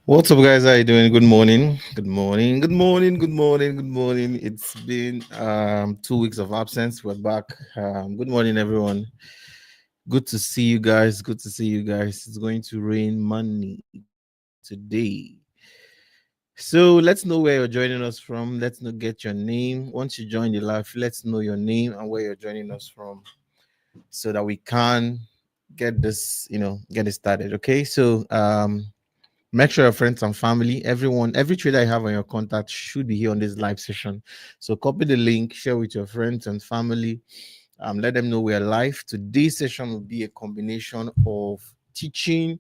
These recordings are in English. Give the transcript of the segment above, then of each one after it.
What's up, guys? How you doing? Good morning. Good morning. Good morning. Good morning. Good morning. It's been 2 weeks of absence. We're back. Good morning, everyone. Good to see you guys. Good to see you guys. It's going to rain money today. So let's know where you're joining us from. Let's know get your name. Once you join the live, let's know your name and where you're joining us from, so that we can get this, get it started. Okay. So make sure your friends and family, everyone, every trader you have on your contact should be here on this live session. So copy the link, share with your friends and family. Let them know we're live. Today's session will be a combination of teaching,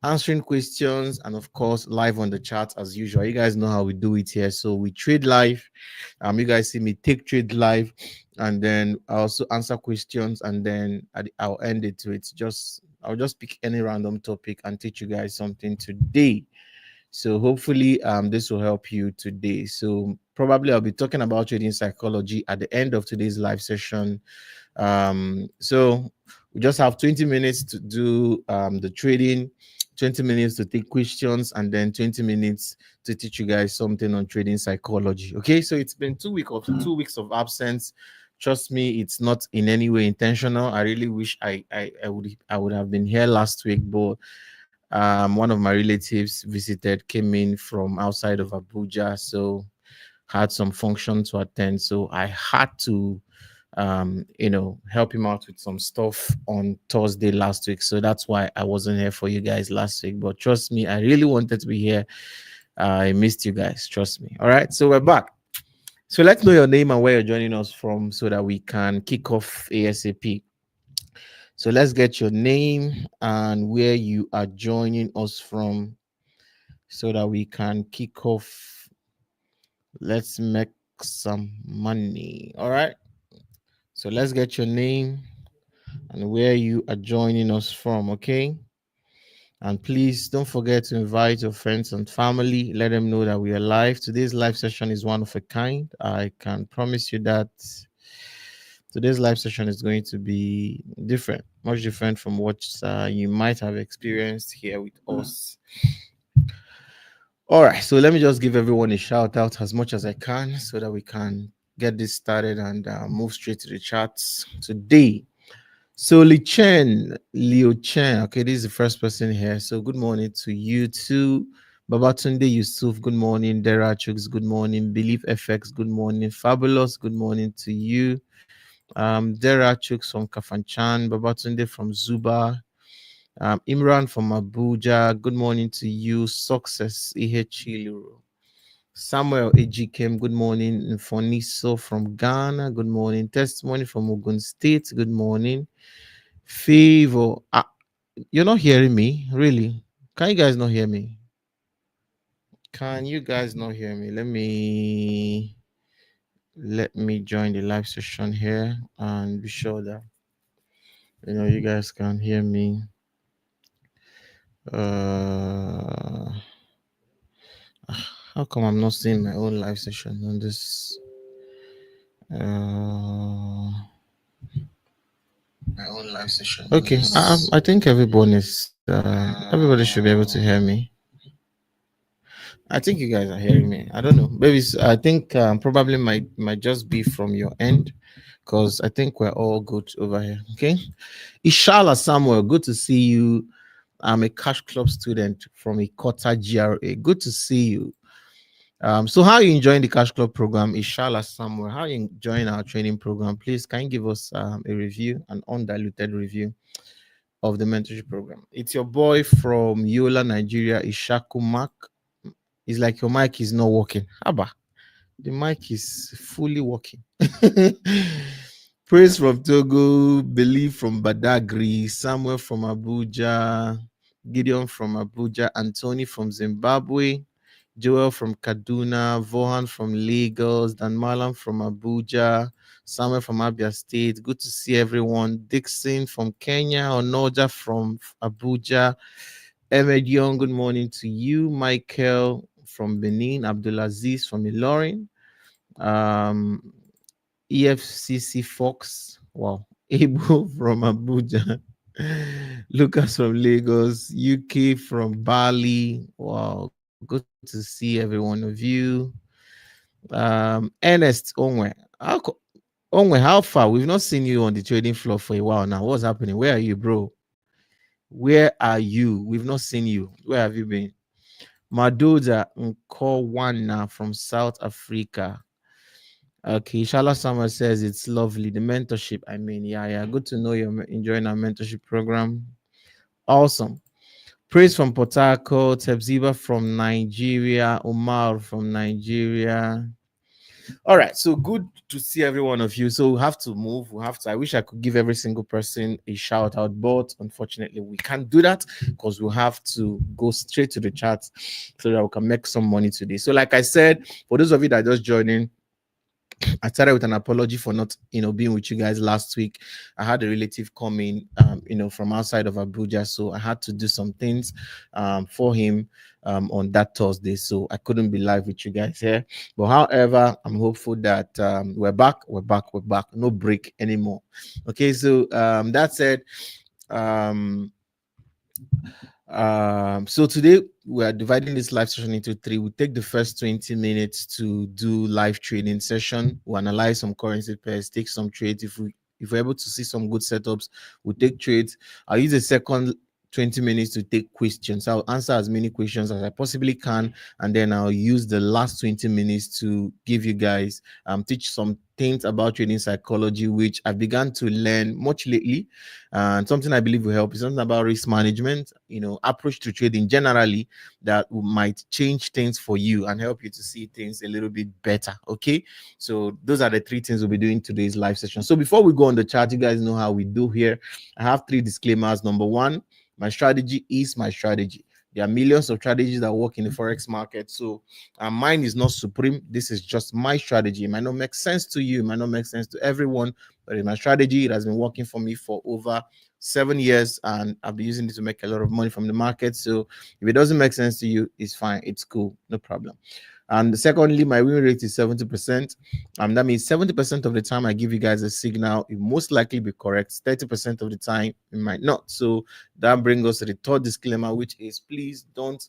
answering questions, and of course, live on the chat as usual. You guys know how we do it here. So we trade live. You guys see me take trade live, and then I also answer questions, and then I'll end it to it. I'll just pick any random topic and teach you guys something today. So hopefully this will help you today. So probably I'll be talking about trading psychology at the end of today's live session. So we just have 20 minutes to do the trading, 20 minutes to take questions, and then 20 minutes to teach you guys something on trading psychology. Okay, so it's been 2 weeks of absence. Trust me, it's not in any way intentional. I really wish I would have been here last week, but one of my relatives came in from outside of Abuja, so had some function to attend. So I had to help him out with some stuff on Thursday last week. So that's why I wasn't here for you guys last week. But trust me, I really wanted to be here. I missed you guys. Trust me. All right. So we're back. So let's know your name and where you're joining us from so that we can kick off ASAP. So let's get your name and where you are joining us from so that we can kick off. Let's make some money. All right. So let's get your name and where you are joining us from. Okay. And please don't forget to invite your friends and family. Let them know that we are live. Today's live session is one of a kind. I can promise you that today's live session is going to be different, much different from what you might have experienced here with us. All right, so let me just give everyone a shout out as much as I can so that we can get this started and move straight to the charts today. So Leo Chen, okay, this is the first person here. So good morning to you too. Babatunde Yusuf, good morning. Dera Chuks, good morning. Believe FX, good morning. Fabulous, good morning to you. Dera Chuks from Kafanchan, Babatunde from Zuba, Imran from Abuja, good morning to you. Success, Ihechiluru. Samuel Ejikem, good morning. Foniso from Ghana, good morning. Testimony from Ogun State, good morning. Favor, you're not hearing me, really? Can you guys not hear me? Can you guys not hear me? Let me join the live session here and be sure that you guys can hear me. How come I'm not seeing my own live session on this? My own live session. Okay, I think everybody should be able to hear me. I think you guys are hearing me. I don't know. Maybe I think probably might just be from your end, because I think we're all good over here. Okay, Ishala Samuel, good to see you. I'm a Cash Club student from a Kota GRA. Good to see you. So how are you enjoying the Cash Club program? Ishala Samuel, how are you enjoying our training program? Please, can you give us a review, an undiluted review of the mentorship program? It's your boy from Yola, Nigeria, Ishaku Mark. It's like your mic is not working. Abba, the mic is fully working. Praise from Togo, Believe from Badagry, Samuel from Abuja, Gideon from Abuja, Anthony from Zimbabwe, Joel from Kaduna, Vohan from Lagos, Dan Malam from Abuja, Samuel from Abia State. Good to see everyone. Dixon from Kenya, Onoja from Abuja, Ahmed Young, good morning to you. Michael from Benin, Abdulaziz from Ilorin, um, EFCC Fox, wow, Abel from Abuja, Lucas from Lagos, UK from Bali, wow, Good to see every one of you. Ernest Onwe. Onwe, how far? We've not seen you on the trading floor for a while now. What's happening? Where are you, bro? Where are you? We've not seen you. Where have you been? Madoda Nkowana from South Africa. Okay, Shala Summer says it's lovely. The mentorship. I mean, yeah. Good to know you're enjoying our mentorship program. Awesome. Praise from Port Harcourt, Tebziba from Nigeria, Omar from Nigeria. All right, so good to see every one of you. So we have to move. I wish I could give every single person a shout out, but unfortunately, we can't do that because we have to go straight to the chat so that we can make some money today. So, like I said, for those of you that are just joining, I started with an apology for not, being with you guys last week. I had a relative coming, from outside of Abuja, so I had to do some things for him on that Thursday, so I couldn't be live with you guys here. But however, I'm hopeful that we're back. No break anymore. Okay, so that said, so today we are dividing this live session into three. We take the first 20 minutes to do live trading session. We analyze some currency pairs, take some trades. If we're able to see some good setups, we'll take trades. I'll use a second 20 minutes to take questions. I'll answer as many questions as I possibly can, and then I'll use the last 20 minutes to give you guys teach some things about trading psychology, which I've begun to learn much lately, and something I believe will help is something about risk management, approach to trading generally, that might change things for you and help you to see things a little bit better. Okay, so those are the three things we'll be doing today's live session. So before we go on the chat, you guys know how we do here. I have three disclaimers. Number one, my strategy is my strategy. There are millions of strategies that work in the Forex market. So mine is not supreme. This is just my strategy. It might not make sense to you. It might not make sense to everyone. But it's my strategy. It has been working for me for over 7 years. And I've been using it to make a lot of money from the market. So if it doesn't make sense to you, it's fine. It's cool. No problem. And secondly, my win rate is 70%. That means 70% of the time I give you guys a signal, it most likely be correct. 30% of the time it might not. So that brings us to the third disclaimer, which is please don't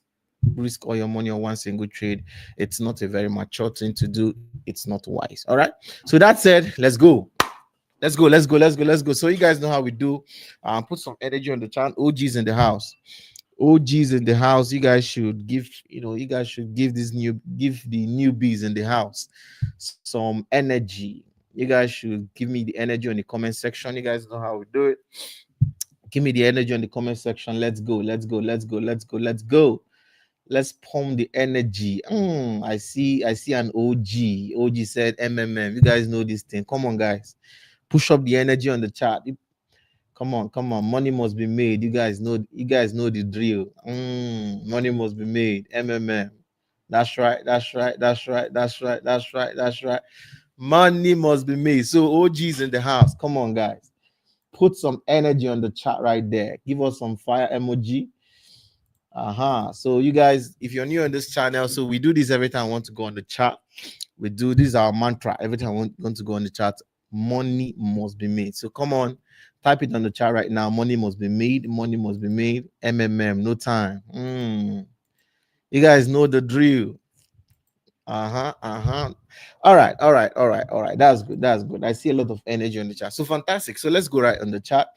risk all your money on one single trade. It's not a very mature thing to do. It's not wise. All right. So that said, let's go. Let's go. So you guys know how we do. Put some energy on the channel. OGs in the house. OGs in the house. You guys should give, you guys should give the newbies in the house some energy. You guys should give me the energy on the comment section. You guys know how we do it. Give me the energy on the comment section. Let's go. Let's pump the energy. I see an OG. OG said MMM. You guys know this thing. Come on, guys. Push up the energy on the chat. Come on. Money must be made. You guys know the drill. Money must be made. MMM. That's right. Money must be made. So OG's in the house. Come on, guys. Put some energy on the chat right there. Give us some fire emoji. So you guys, if you're new on this channel, so we do this every time I want to go on the chat. We do this is our mantra every time I want to go on the chat. Money must be made. So come on, type it on the chat right now. Money must be made. MMM, no time. You guys know the drill. All right. That's good. I see a lot of energy on the chat. So fantastic. So let's go right on the chat.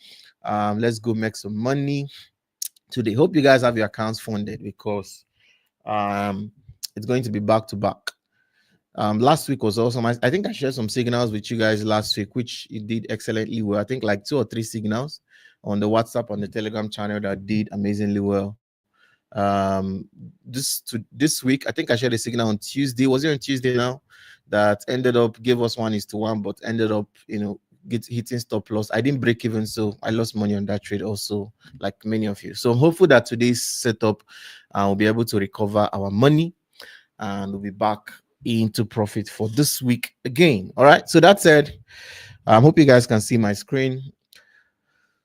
Let's go make some money today. Hope you guys have your accounts funded because it's going to be back to back. Last week was awesome. I think I shared some signals with you guys last week, which it did excellently well. I think like 2 or 3 signals on the WhatsApp, on the Telegram channel that did amazingly well. This week, I think I shared a signal on Tuesday. Was it on Tuesday now? That ended up gave us 1:1, but ended up hitting stop loss. I didn't break even, so I lost money on that trade also, like many of you. So I'm hopeful that today's setup we'll be able to recover our money and we'll be back into profit for this week again. All right. So that said, I hope you guys can see my screen.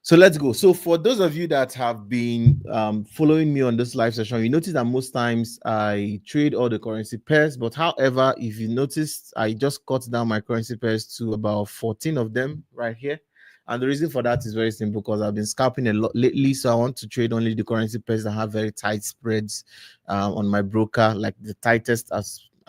So let's go. So for those of you that have been following me on this live session, you notice that most times I trade all the currency pairs. But however, if you noticed, I just cut down my currency pairs to about 14 of them right here. And the reason for that is very simple, because I've been scalping a lot lately. So I want to trade only the currency pairs that have very tight spreads on my broker, like the tightest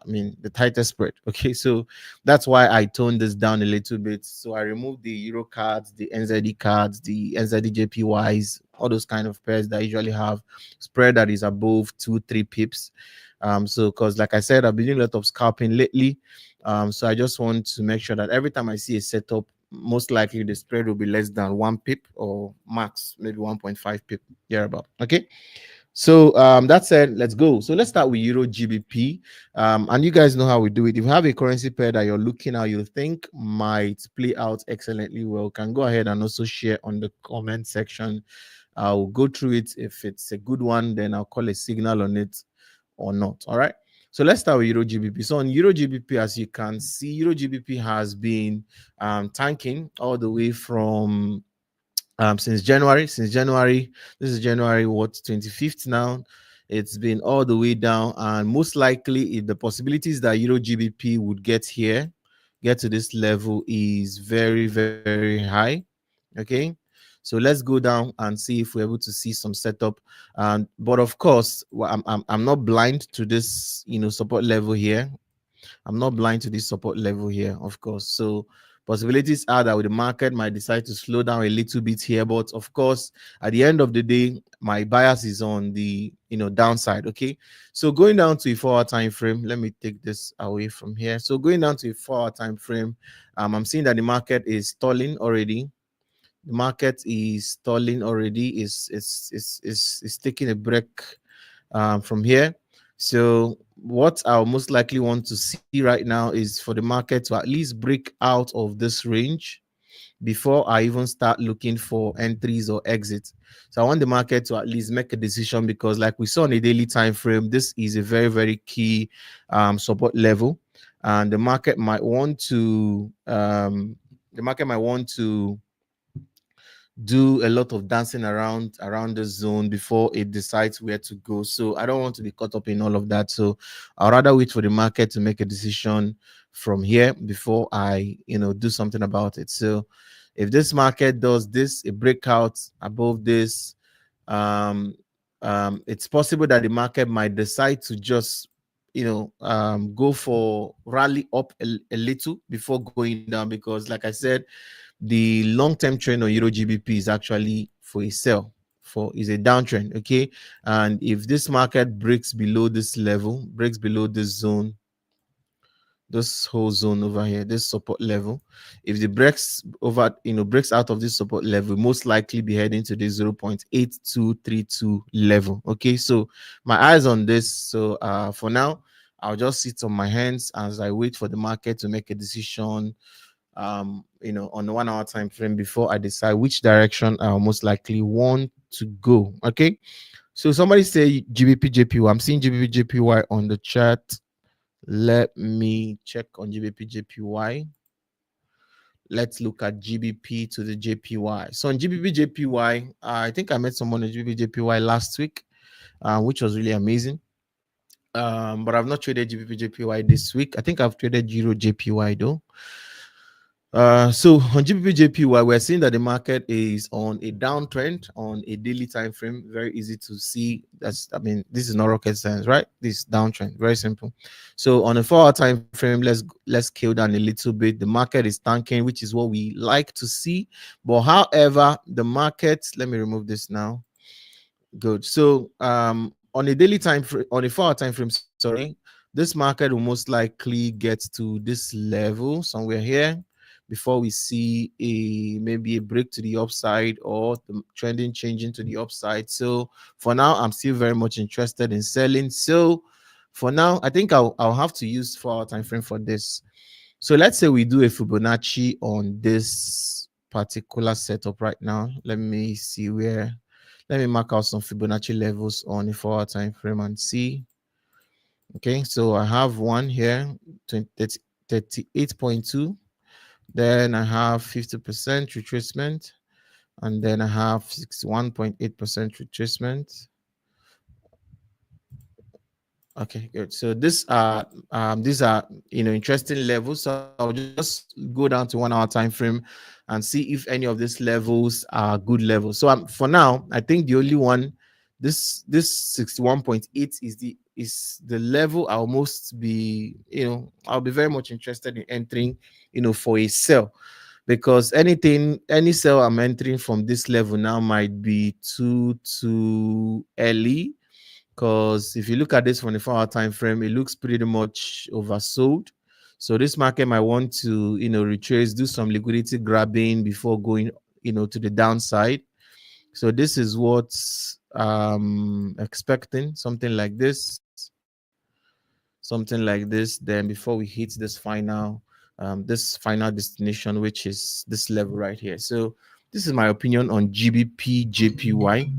the tightest spread. Okay, so that's why I toned this down a little bit. So I removed the Euro cards, the NZD cards, the NZD JPYs, all those kind of pairs that usually have spread that is above 2-3 pips. So because like I said, I've been doing a lot of scalping lately. So I just want to make sure that every time I see a setup, most likely the spread will be less than 1 pip, or max maybe 1.5 pip, about. Okay. So that said, let's go. So let's start with Euro GBP. And you guys know how we do it. If you have a currency pair that you're looking at, you think might play out excellently well, can go ahead and also share on the comment section. I'll go through it. If it's a good one, then I'll call a signal on it or not. All right. So let's start with Euro GBP. So on Euro GBP, as you can see, Euro GBP has been tanking all the way from since January. This is January what, 25th now. It's been all the way down, and most likely the possibilities that Euro GBP would get to this level is very, very high. Okay, so let's go down and see if we're able to see some setup. But of course, I'm not blind to this, support level here. I'm not blind to this support level here, of course. So possibilities are that the market might decide to slow down a little bit here, but of course, at the end of the day, my bias is on the downside. Okay, so going down to a 4-hour time frame, let me take this away from here. So going down to a 4-hour time frame, I'm seeing that the market is stalling already. The market is stalling already. Is taking a break from here. So what I'll most likely want to see right now is for the market to at least break out of this range before I even start looking for entries or exits. So I want the market to at least make a decision, because like we saw on a daily time frame, this is a very, very key support level, and the market might want to do a lot of dancing around the zone before it decides where to go. So I don't want to be caught up in all of that. So I'd rather wait for the market to make a decision from here before I do something about it. So if this market does this, a breakout above this, it's possible that the market might decide to just go for rally up a little before going down, because like I said, the long-term trend on Euro GBP is actually for a sell, is a downtrend. Okay, and if this market breaks below this level, breaks below this zone, this whole zone over here, this support level, if the breaks out of this support level, most likely be heading to the 0.8232 level. Okay, so my eyes on this. So for now, I'll just sit on my hands as I wait for the market to make a decision on the 1-hour time frame before I decide which direction I'll most likely want to go. Okay, so somebody say GBP JPY. I'm seeing GBP JPY on the chat. Let me check on GBP JPY. Let's look at GBP to the JPY. So on GBP JPY, I think I met someone on GBP JPY last week, which was really amazing. But I've not traded GBP JPY this week. I think I've traded Euro JPY though. So on GBP JPY, we're seeing that the market is on a downtrend on a daily time frame. Very easy to see. This is not rocket science, right? This downtrend, very simple. So on a 4-hour time frame, let's scale down a little bit. The market is tanking, which is what we like to see. But however, the market, let me remove this now. Good. So on a daily time frame, on a 4-hour time frame, sorry, this market will most likely get to this level somewhere here before we see maybe a break to the upside or the trending changing to the upside. So for now, I'm still very much interested in selling. So for now, I think I'll have to use 4-hour time frame for this. So let's say we do a Fibonacci on this particular setup right now. Let me see where. Let me mark out some Fibonacci levels on a 4-hour time frame and see. Okay, so I have one here, 38.2. Then I have 50% retracement, and then I have 61.8% retracement. Okay, good. So these are interesting levels. So I'll just go down to 1-hour time frame and see if any of these levels are good levels. So for now, I think the only one, this 61.8 is the level I'll most be, I'll be very much interested in entering, for a sell, because any sell I'm entering from this level now might be too early. Because if you look at this 24-hour time frame, it looks pretty much oversold. So this market might want to, retrace, do some liquidity grabbing before going, to the downside. So this is what's expecting, something like this. Then before we hit this final destination, which is this level right here. So this is my opinion on GBP JPY.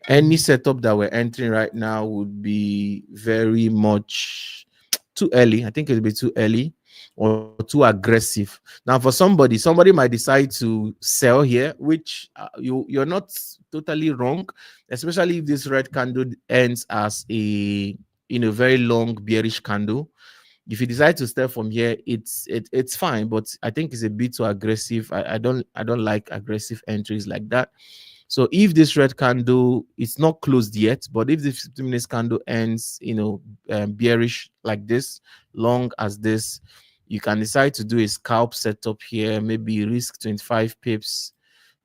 Any setup that we're entering right now would be very much too early. I think it'll be too early or too aggressive. Now, for somebody might decide to sell here, which you're not totally wrong, especially if this red candle ends as a very long bearish candle. If you decide to step from here, it's fine, but I think it's a bit too aggressive. I don't like aggressive entries like that. So if this red candle, it's not closed yet, but if the 15 minutes candle ends, bearish like this, long as this, you can decide to do a scalp setup here, maybe risk 25 pips,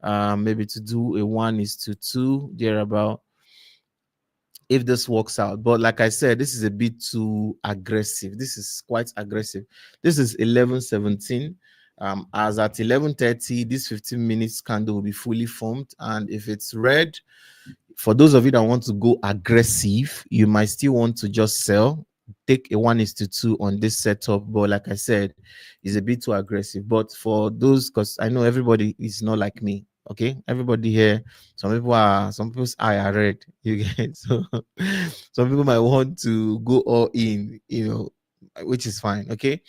maybe to do a 1:2 thereabout, if this works out. But like I said, this is a bit too aggressive. This is quite aggressive. This is 11:17. As at 11:30, this 15 minutes candle will be fully formed, and if it's red, for those of you that want to go aggressive, you might still want to just sell, take a 1:2 on this setup. But like I said, it's a bit too aggressive. But for those, because I know everybody is not like me, okay? Everybody here, some people's eye are red, you get. So some people might want to go all in, which is fine, okay?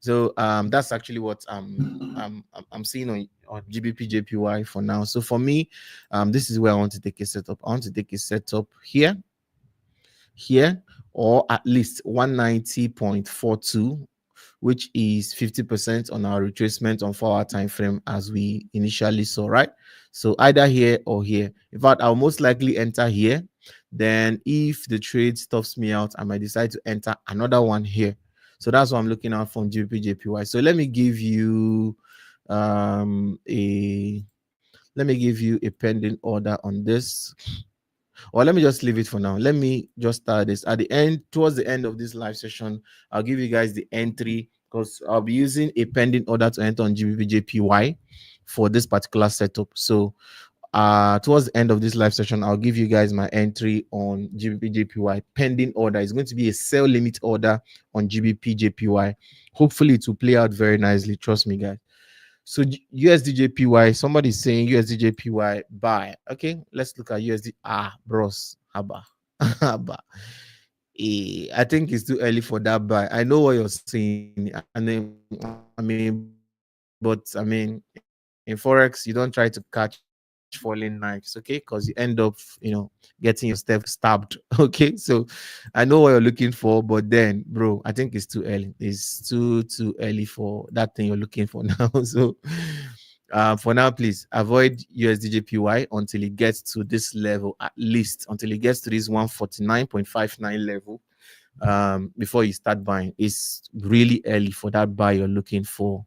So that's actually what I'm seeing on GBP JPY for now. So for me, this is where I want to take a setup. I want to take a setup here, or at least 190.42, which is 50% on our retracement on 4-hour time frame, as we initially saw, right? So either here or here. In fact, I'll most likely enter here. Then if the trade stops me out, I might decide to enter another one here. So that's what I'm looking at from GBP JPY. So let me give you a pending order on this, or let me just leave it for now. Let me just start this at the end. Towards the end of this live session, I'll give you guys the entry, because I'll be using a pending order to enter on GBP JPY for this particular setup. So towards the end of this live session, I'll give you guys my entry on GBP JPY pending order. It's going to be a sell limit order on GBP JPY. Hopefully it will play out very nicely, trust me, guys. So USD JPY, somebody's saying USD JPY buy. Okay, let's look at USD. Bros, haba. Haba. I think it's too early for that buy. I know what you're saying. But in Forex, you don't try to catch falling knives, okay? Because you end up, getting yourself stabbed. Okay, so I know what you're looking for, but then, bro, I think it's too early. It's too early for that thing you're looking for now. So for now, please avoid USD JPY until it gets to this level, at least until it gets to this 149.59 level, before you start buying. It's really early for that buy you're looking for.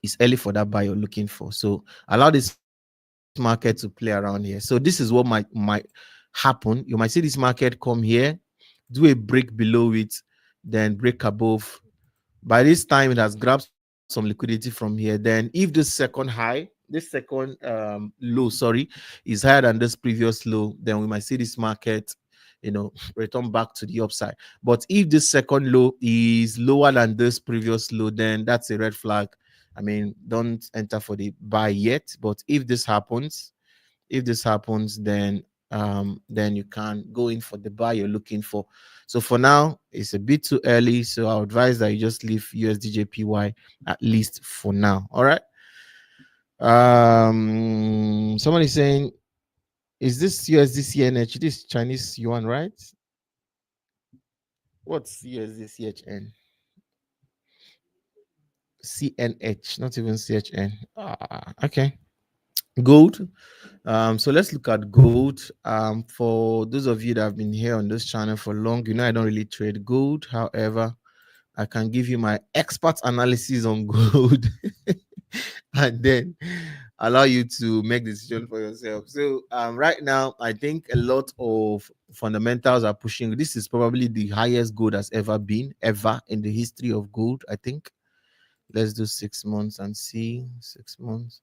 It's early for that buy you're looking for. So allow this market to play around here. So this is what might happen. You might see this market come here, do a break below it, then break above. By this time, it has grabbed some liquidity from here. Then if this second high, this second low, is higher than this previous low, then we might see this market, return back to the upside. But if this second low is lower than this previous low, then that's a red flag. Don't enter for the buy yet. But if this happens, then you can go in for the buy you're looking for. So for now, it's a bit too early. So I advise that you just leave USD JPY at least for now. All right. Somebody saying, is this USD CNH? This Chinese yuan, right? What's USD CHN? CNH, not even CHN. Okay. Gold. So let's look at gold. For those of you that have been here on this channel for long, you know I don't really trade gold. However, I can give you my expert analysis on gold and then allow you to make the decision for yourself. So right now, I think a lot of fundamentals are pushing. This is probably the highest gold has ever been, ever in the history of gold, I think. Let's do 6 months and see. 6 months.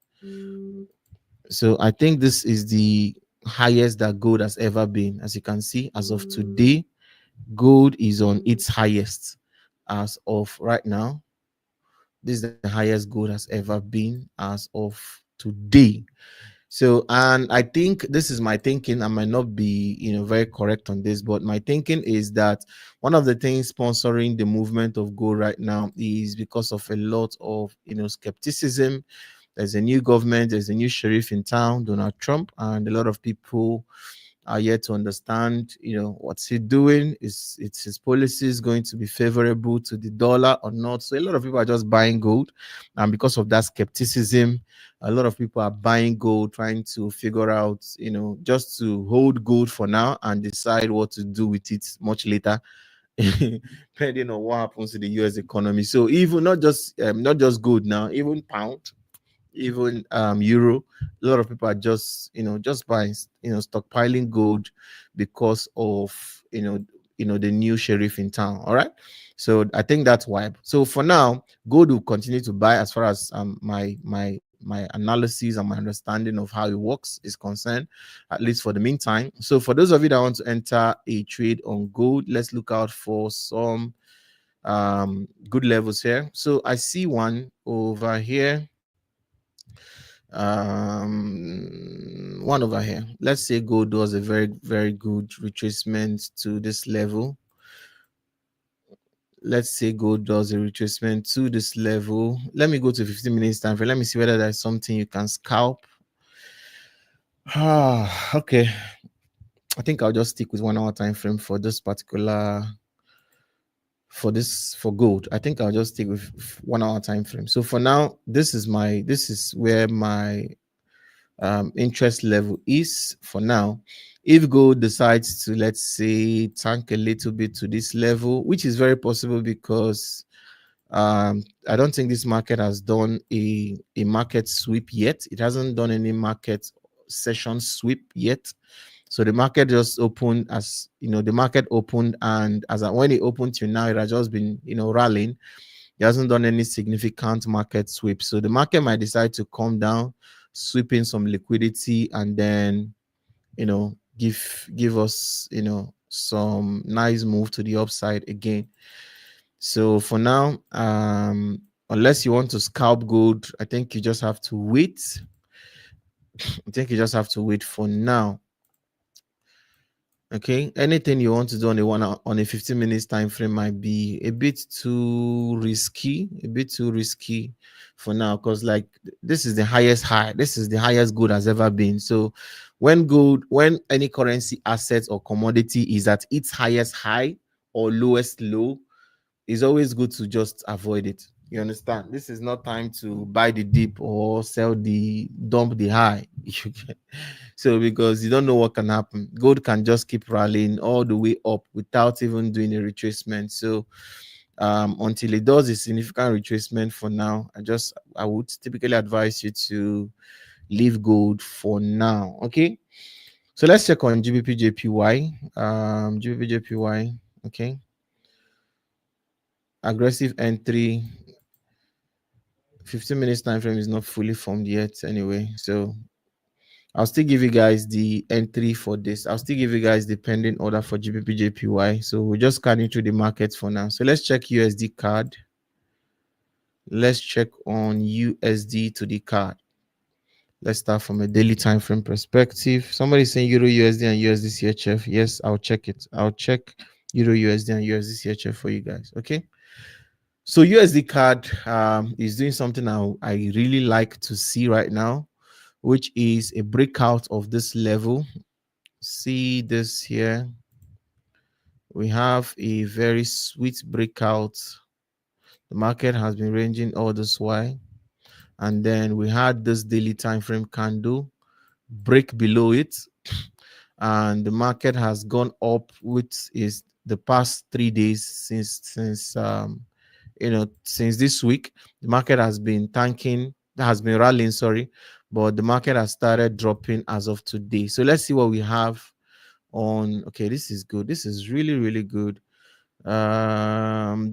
So I think this is the highest that gold has ever been. As you can see, as of today, gold is on its highest as of right now. This is the highest gold has ever been as of today. So, and I think this is my thinking. I might not be, very correct on this, but my thinking is that one of the things sponsoring the movement of gold right now is because of a lot of, skepticism. There's a new government, there's a new sheriff in town, Donald Trump, and a lot of people are yet to understand, what's he doing? It's his policies going to be favorable to the dollar or not? So a lot of people are just buying gold, and because of that skepticism, a lot of people are buying gold, trying to figure out, just to hold gold for now and decide what to do with it much later. Depending on what happens to the US economy. So even not just gold now, even pound, even euro, a lot of people are just just buying, stockpiling gold because of the new sheriff in town. All right, so I think that's why. So for now, gold will continue to buy as far as my analysis and my understanding of how it works is concerned, at least for the meantime. So for those of you that want to enter a trade on gold, let's look out for some good levels here. So I see one over here, one over here. Let's say gold does a very, very good retracement to this level. Let's say gold does a retracement to this level. Let me go to 15 minutes time frame. Let me see whether there's something you can scalp. Okay. I think I'll just stick with 1 hour time frame for this particular, for gold. I think I'll just stick with 1 hour time frame. So for now, this is where my interest level is for now. If gold decides to, let's say, tank a little bit to this level, which is very possible because I don't think this market has done a market sweep yet. It hasn't done any market session sweep yet. So the market just opened, as the market opened, and when it opened to now, it has just been rallying. It hasn't done any significant market sweep. So the market might decide to come down, sweeping some liquidity, and then give us some nice move to the upside again. So for now, unless you want to scalp gold, I think you just have to wait. I think you just have to wait for now. Okay, anything you want to do on a 15 minutes time frame might be a bit too risky, for now, because like this is the highest high, this is the highest gold has ever been. So when any currency, asset, or commodity is at its highest high or lowest low, it's always good to just avoid it. You understand? This is not time to buy the dip or dump the high. So because you don't know what can happen. Gold can just keep rallying all the way up without even doing a retracement. So until it does a significant retracement, for now, I would typically advise you to leave gold for now. Okay. So let's check on GBP JPY. GBP JPY. Okay. Aggressive entry. 15 minutes time frame is not fully formed yet anyway. So I'll still give you guys the entry for this. I'll still give you guys the pending order for GBP JPY. So we're just scanning through the markets for now. So let's check USD CAD. Let's check on USD to the CAD. Let's start from a daily time frame perspective. Somebody's saying Euro USD and USD CHF. Yes, I'll check it. I'll check Euro USD and USD CHF for you guys. Okay. So USD CAD is doing something I really like to see right now, which is a breakout of this level. See this here. We have a very sweet breakout The market has been ranging all this while, and then we had this daily time frame candle break below it, and the market has gone up, which is the past 3 days since this week. The market has been tanking, has been rallying, sorry, but the market has started dropping as of today. So let's see what we have on. Okay, this is good. This is really, really good.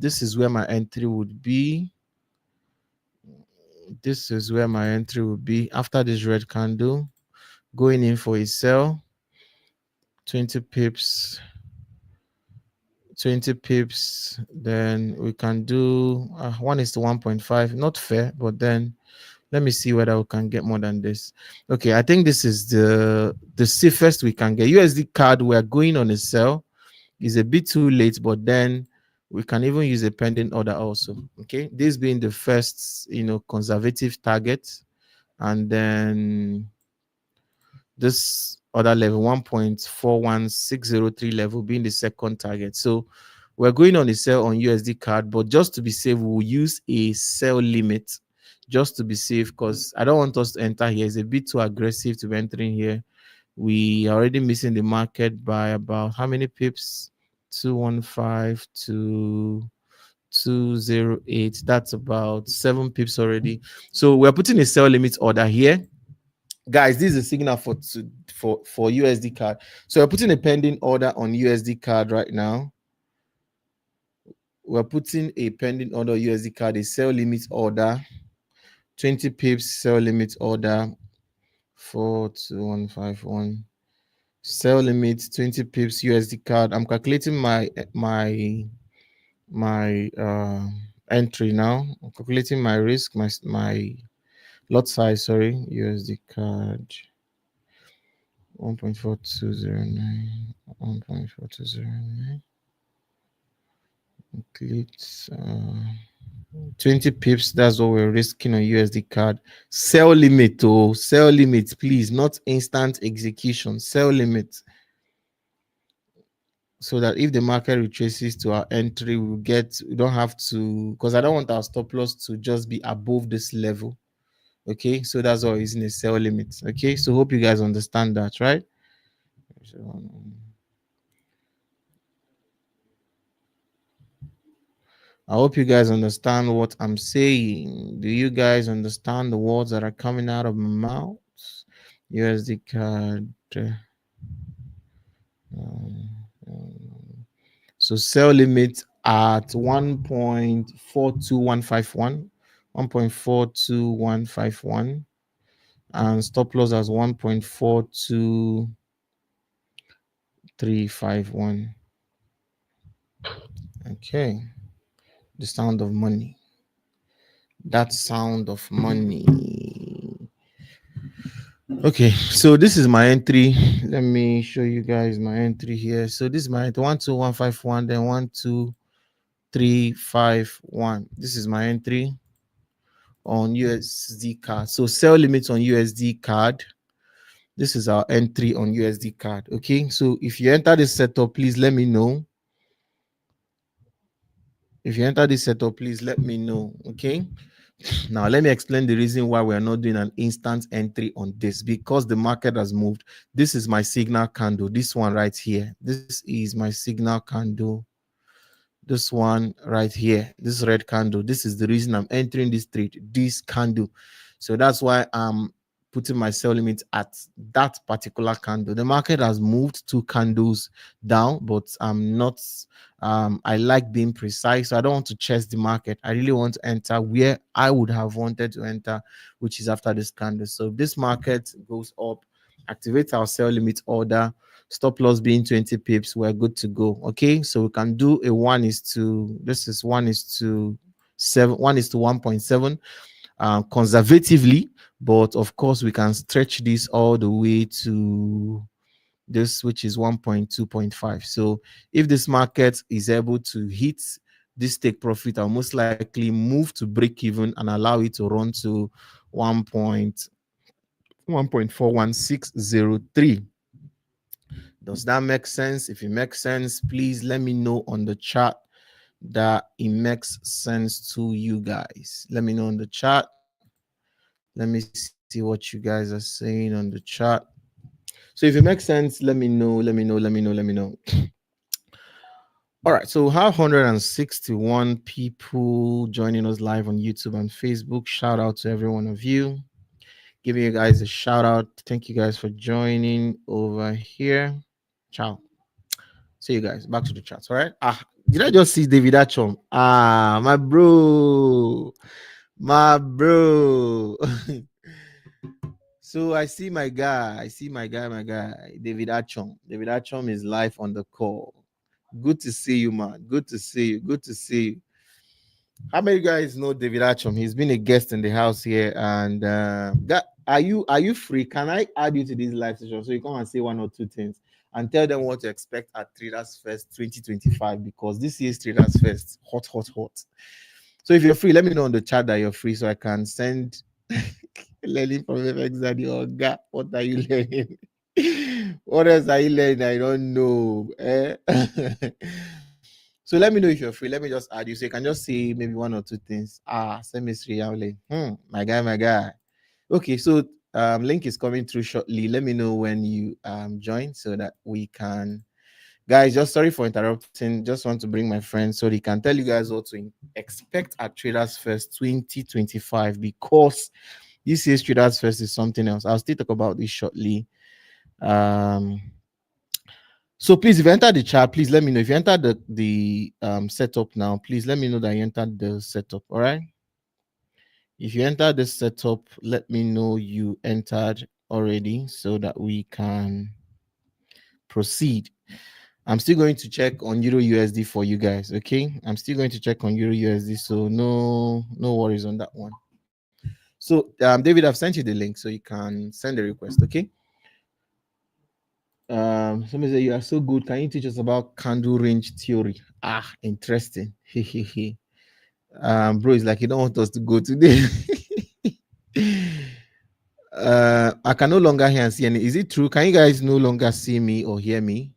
This is where my entry would be. This is where my entry would be after this red candle, going in for a sell. 20 pips, 20 pips. Then we can do 1:1.5. Not fair, but then let me see whether we can get more than this. Okay, I think this is the safest we can get. USD CAD, we are going on a sell. Is a bit too late, but then we can even use a pending order also. Okay, this being the first, conservative target, and then this other level 1.41603 level being the second target. So we're going on a sell on USD CAD, but just to be safe, we'll use a sell limit just to be safe, because I don't want us to enter here. It's a bit too aggressive to be entering here. We are already missing the market by about how many pips? 215 to 208. That's about 7 pips already. So we're putting a sell limit order here. Guys, this is a signal for USD CAD. So we're putting a pending order on USD CAD right now. We're putting a pending order USD CAD, a sell limit order, 20 pips sell limit order, 42151. Sell limit 20 pips USD CAD. I'm calculating my entry now. I'm calculating my risk, my lot size, sorry, USD CAD. 1.4209, 1.4209. Complete 20 pips. That's what we're risking on USD CAD. Sell limit, sell limit, please, not instant execution. Sell limit, so that if the market retraces to our entry, we don't have to, because I don't want our stop loss to just be above this level. Okay, so that's why we're using a sell limit. Okay, so hope you guys understand that, right? I hope you guys understand what I'm saying. Do you guys understand the words that are coming out of my mouth? USD CAD. So sell limit at 1.42151, 1.42151, and stop loss as 1.42351. Okay, the sound of money. That sound of money. Okay, so this is my entry. Let me show you guys my entry here. So this is my 12151, then 12351. This is my entry on USD CAD. So sell limits on USD CAD. This is our entry on USD CAD. Okay, so if you enter this setup, please let me know. If you enter this setup, please let me know. Okay. Now, let me explain the reason why we are not doing an instant entry on this, because the market has moved. This is my signal candle. This one right here. This is my signal candle. This one right here. This red candle. This is the reason I'm entering this trade. This candle. So that's why I'm putting my sell limit at that particular candle. The market has moved 2 candles down, but I'm not. I like being precise, so I don't want to chase the market. I really want to enter where I would have wanted to enter, which is after this candle. So if this market goes up, activate our sell limit order, stop loss being 20 pips, we're good to go. Okay, so we can do a 1:1.7 conservatively, but of course we can stretch this all the way to this, which is 1.2.5. So if this market is able to hit this take profit, I'll most likely move to break even and allow it to run to 1.41603. Does that make sense? If it makes sense, please let me know on the chat. that it makes sense to you guys. Let me know in the chat. Let me see what you guys are saying on the chat. So if it makes sense, let me know. All right, so we have 161 people joining us live on YouTube and Facebook. Shout out to every one of you. Giving you guys a shout out. Thank you guys for joining over here. Ciao. See you guys. Back to the chat. All right. Did I just see David Achom? My bro. My bro. So I see my guy. David Achom. David Achom is live on the call. Good to see you, man. Good to see you. How many guys know David Achom? He's been a guest in the house here. And are you free? Can I add you to this live session so you come and say one or two things and tell them what to expect at Traders Fest 2025? Because this year's Traders Fest, hot, hot, hot. So if you're free, let me know on the chat that you're free so I can send learning from FXDaddy or God. What are you learning? What else are you learning? I don't know. So let me know if you're free. Let me just add you. So you can just say maybe one or two things. Send me three. I'm like, my guy. Okay, so link is coming through shortly. Let me know when you join so that we can. Guys, just sorry for interrupting. Just want to bring my friend so he can tell you guys what to expect at Traders Fest 2025 because this year's Traders Fest is something else. I'll still talk about this shortly. So please, if you enter the chat, please let me know. If you enter the setup now, please let me know that you entered the setup. All right. If you enter the setup, let me know you entered already so that we can proceed. I'm still going to check on Euro USD for you guys. Okay. I'm still going to check on Euro USD. So no worries on that one. So David, I've sent you the link so you can send the request. Okay. Somebody say you are so good. Can you teach us about candle range theory? Interesting. Bro, it's like you don't want us to go today. I can no longer hear and see any. Is it true? Can you guys no longer see me or hear me?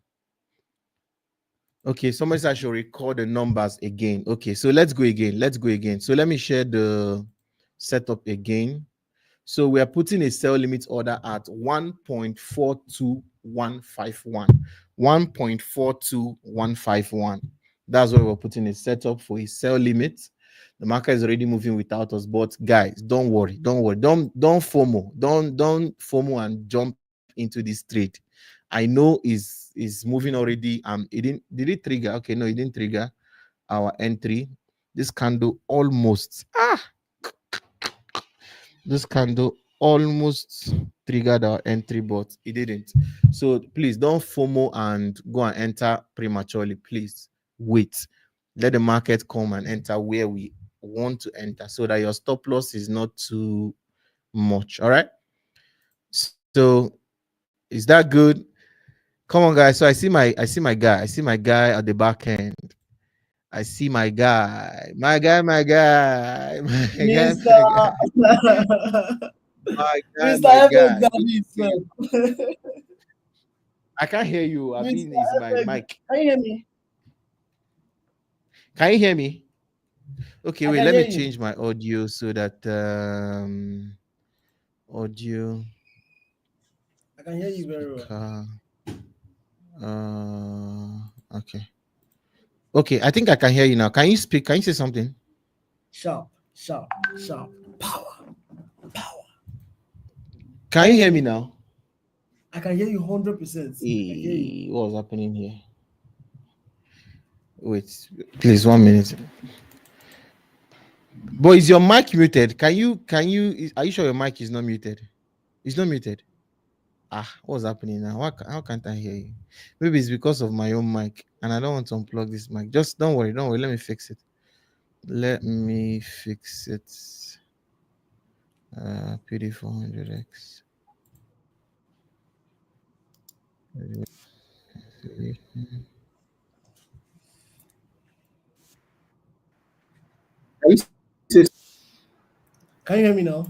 Okay, somebody said I should record the numbers again. Okay, so let's go again. So let me share the setup again. So we are putting a sell limit order at 1.42151. 1.42151. That's what we're putting a setup for a sell limit. The market is already moving without us, but guys, don't worry. Don't FOMO. Don't FOMO and jump into this trade. I know is moving already. Did it trigger? Okay, no, it didn't trigger our entry. This candle almost this candle almost triggered our entry, but it didn't. So please don't FOMO and go and enter prematurely. Please wait. Let the market come and enter where we want to enter so that your stop loss is not too much. All right. So is that good? Come on, guys. So I see my guy at the back end. I see my guy, my guy, my guy, my guy, Mr. my guy, my guy, Mr. my guy. Good FXDaddy to see you. itself. I can't hear you. I Mr. mean, it's my FX. mic. Can you hear me? Can you hear me? Okay, I wait. can Let hear me you. change my audio so that audio I can hear you very well. speaker. Okay. Okay, I think I can hear you now. Can you speak? Can you say something? Sharp, sharp, sharp. Power, power. Can Can you you hear hear me me? now? I can hear you 100%. I can hear you. What was happening here? Wait, please 1 minute. But is your mic muted? Are you sure your mic is not muted? It's not muted. What's happening now? How can't I hear you? Maybe it's because of my own mic and I don't want to unplug this mic. Just don't worry. Let me fix it. PD400X. Can you hear me now?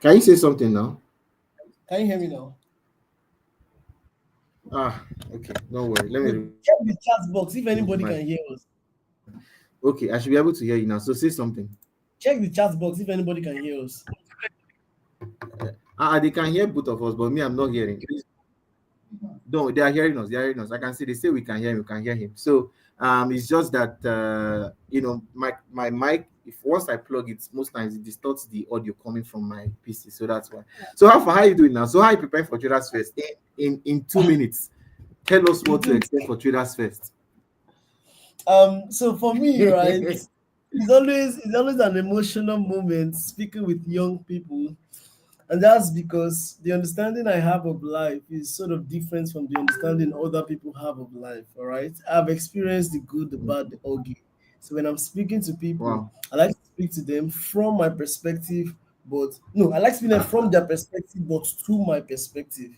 Can you say something now? Can you hear me now? Ah, okay. Don't worry. Let me Wait, remove check my. the chat box if anybody can hear us. Okay, I should be able to hear you now. So say something. Check the chat box if anybody can hear us. They can hear both of us, but me, I'm not hearing. Please, no, they are hearing us. They are hearing us. I can see. They say we can hear him. We can hear him. So it's just that my mic. If once I plug it, most times it distorts the audio coming from my PC. So that's why. So how are you doing now? So how are you preparing for Traders Fest? In 2 minutes, tell us what to expect for Traders Fest. So for me, right, it's always an emotional moment speaking with young people. And that's because the understanding I have of life is sort of different from the understanding other people have of life. All right. I've experienced the good, the bad, the ugly. So when I'm speaking to people, Wow. I like to speak to them from my perspective, but no, I like to speak to them from their perspective, but to my perspective.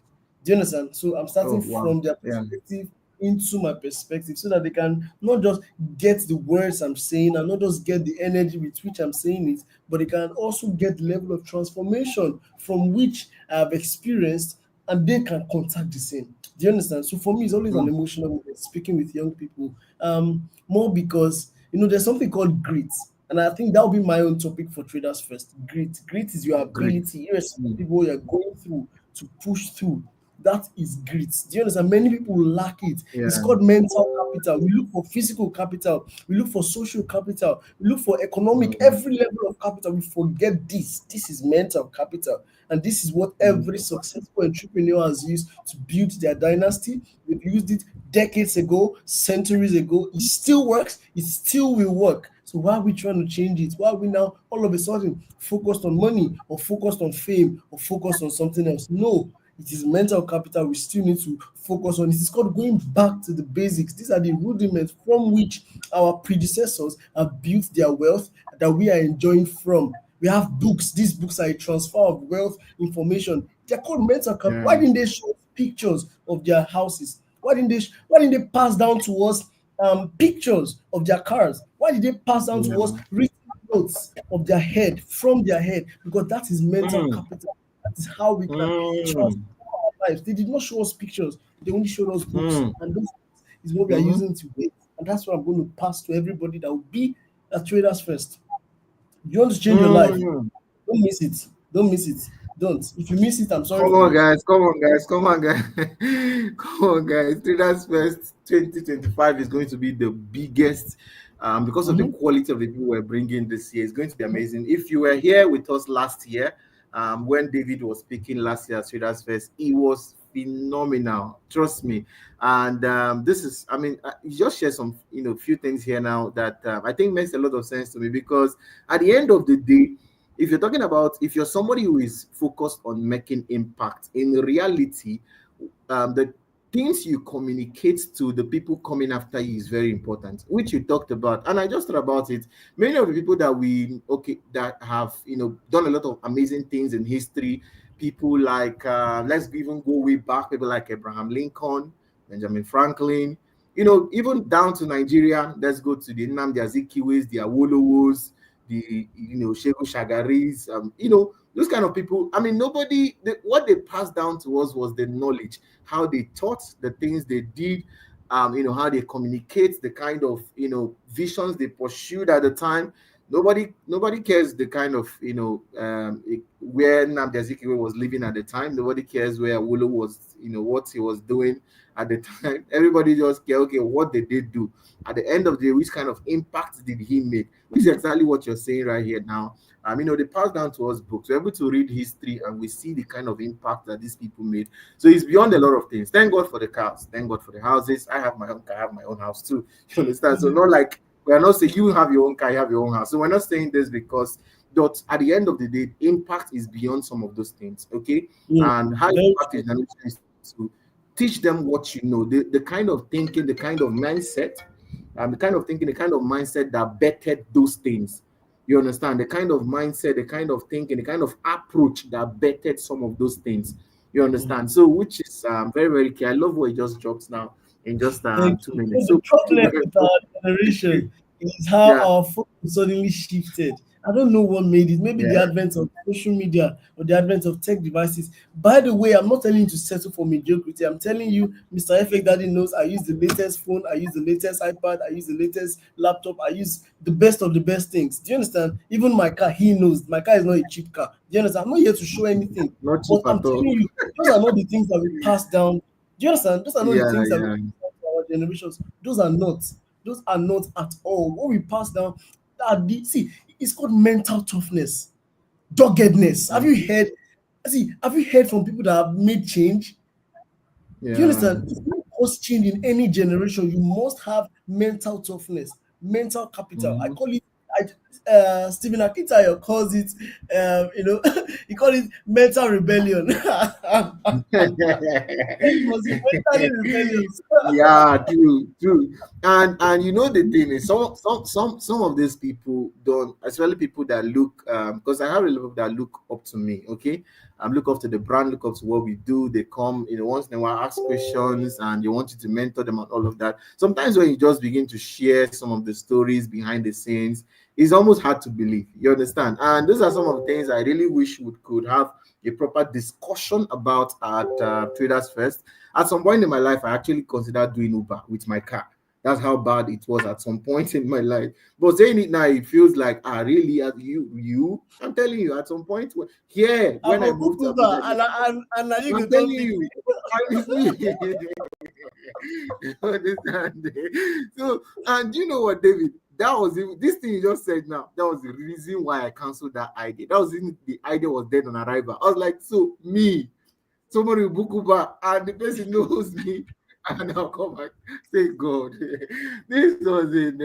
Do you understand? So I'm Oh starting wow. from their Yeah. perspective into my perspective so that they can not just get the words I'm saying and not just get the energy with which I'm saying it, but they can also get the level of transformation from which I have experienced and they can contact the same. Do you understand? So for me, it's always an Mm, emotional moment speaking with young people. More because there's something called grit. And I think that will be my own topic for traders first. Grit. Grit is your great. ability, irrespective Mm, of what you're going through, to push through. That is grit. Do you understand? Many people lack it. It's yeah. called mental capital. We look for physical capital. We look for social capital. We look for economic, Mm, every level of capital. We forget this. This is mental capital. And this is what mm, every successful entrepreneur has used to build their dynasty. They've used it decades ago, centuries ago. It still works. It still will work. So why are we trying to change it? Why are we now all of a sudden focused on money or focused on fame or focused on something else? No, it is mental capital we still need to focus on. It is called going back to the basics. These are the rudiments from which our predecessors have built their wealth that we are enjoying from. We have books. These books are a transfer of wealth information. They're called mental capital. Why yeah. didn't they show us pictures of their houses? Why didn't they pass down to us pictures of their cars? Why did they pass down to us Yeah. written notes of their head from their head? Because that is mental Mm, capital. That is how we can transform mm, our lives. They did not show us pictures, they only showed us books. mm, And this is what we are mm, using today. And that's what I'm going to pass to everybody that will be a traders first. You want to change your life? mm. Don't miss it. Don't miss it. Don't. If you miss it, I'm sorry Come for on, you. guys. Come on, guys. Come on, guys. Come on, guys. Traders Fest 2025 is going to be the biggest because of the Mhm. quality of the people we're bringing this year. It's going to be amazing. If you were here with us last year, when David was speaking last year at Traders Fest, it was phenomenal. Trust me. And this is, I mean, you just share some, few things here now that I think makes a lot of sense to me because at the end of the day, if you're talking about if you're somebody who is focused on making impact in reality, the things you communicate to the people coming after you is very important, which you talked about. And I just thought about it. Many of the people that that have done a lot of amazing things in history, people like let's even go way back, people like Abraham Lincoln, Benjamin Franklin, even down to Nigeria. Let's go to the Nnamdi Azikiwes, the Awolowos, the Shehu Shagaris, those kind of people. I mean, what they passed down to us was the knowledge, how they taught, the things they did, how they communicate, the kind of visions they pursued at the time. Nobody cares the kind of where Nnamdi Azikiwe was living at the time. Nobody cares where Awolo was, what he was doing at the time. Everybody just care, okay, what did they do? At the end of the day, which kind of impact did he make? Which is exactly what you're saying right here now. They pass down to us books. We're able to read history and we see the kind of impact that these people made. So it's beyond a lot of things. Thank God for the cars. Thank God for the houses. I have my own car. I have my own house too. You understand? So not like we're not saying you have your own car, you have your own house. So we're not saying this because but at the end of the day, impact is beyond some of those things. Okay. Mm, And how very impact true. is to teach them what you know, the kind of thinking, the kind of mindset, the kind of thinking, the kind of mindset that bettered those things. You understand? The kind of mindset, the kind of thinking, the kind of approach that bettered some of those things. You Mm. understand? So, which is very, very key. I love what he just dropped now in just Thank two you. So minutes. the So, thank you problem very with much. our generation is how Yeah. our focus suddenly shifted. I don't know what made it. Maybe the Yeah. advent of social media or the advent of tech devices. By the way, I'm not telling you to settle for mediocrity. I'm telling you, Mr. FXDaddy knows I use the latest phone, I use the latest iPad, I use the latest laptop, I use the best of the best things. Do you understand? Even my car, he knows my car is not a cheap car. Do you understand? I'm not here to show anything, Not cheap but I'm at telling all. you, those are not the things that we pass down. Do you understand? Those are not the Yeah, things that we yeah. pass down to our generations. Those are not. Those are not at all. What we pass down see, it's called mental toughness, doggedness. Have Mm. you heard? See, have you heard from people that have made change? Do you Yeah. understand? If you cause change in any generation, you must have mental toughness, mental capital. I Mhm. call it. Stephen Akitayo calls it, he called it mental rebellion. You must be mentally rebellious. Yeah, true, true. And you know the thing is some of these people don't, especially people that look because I have a lot of people that look up to me, okay? Look up to the brand, look up to what we do. They come, once in a while ask questions and you want you to mentor them and all of that. Sometimes when you just begin to share some of the stories behind the scenes, it's almost hard to believe. You understand? And those are some of the things I really wish we could have a proper discussion about at Traders First. At some point in my life, I actually considered doing Uber with my car. That's how bad it was at some point in my life. But saying it now, it feels like, really, I'm telling you, at some point, here, I when I go book moved to Uber Abuja, and now you I'm go come telling pick you, me. and it's me. You understand? So, and you know what, David? That was this thing you just said now. That was the reason why I canceled that idea. That was the idea was dead on arrival. I was like, so me, somebody will book Uber and the person knows me and I'll come back. Say God. This was in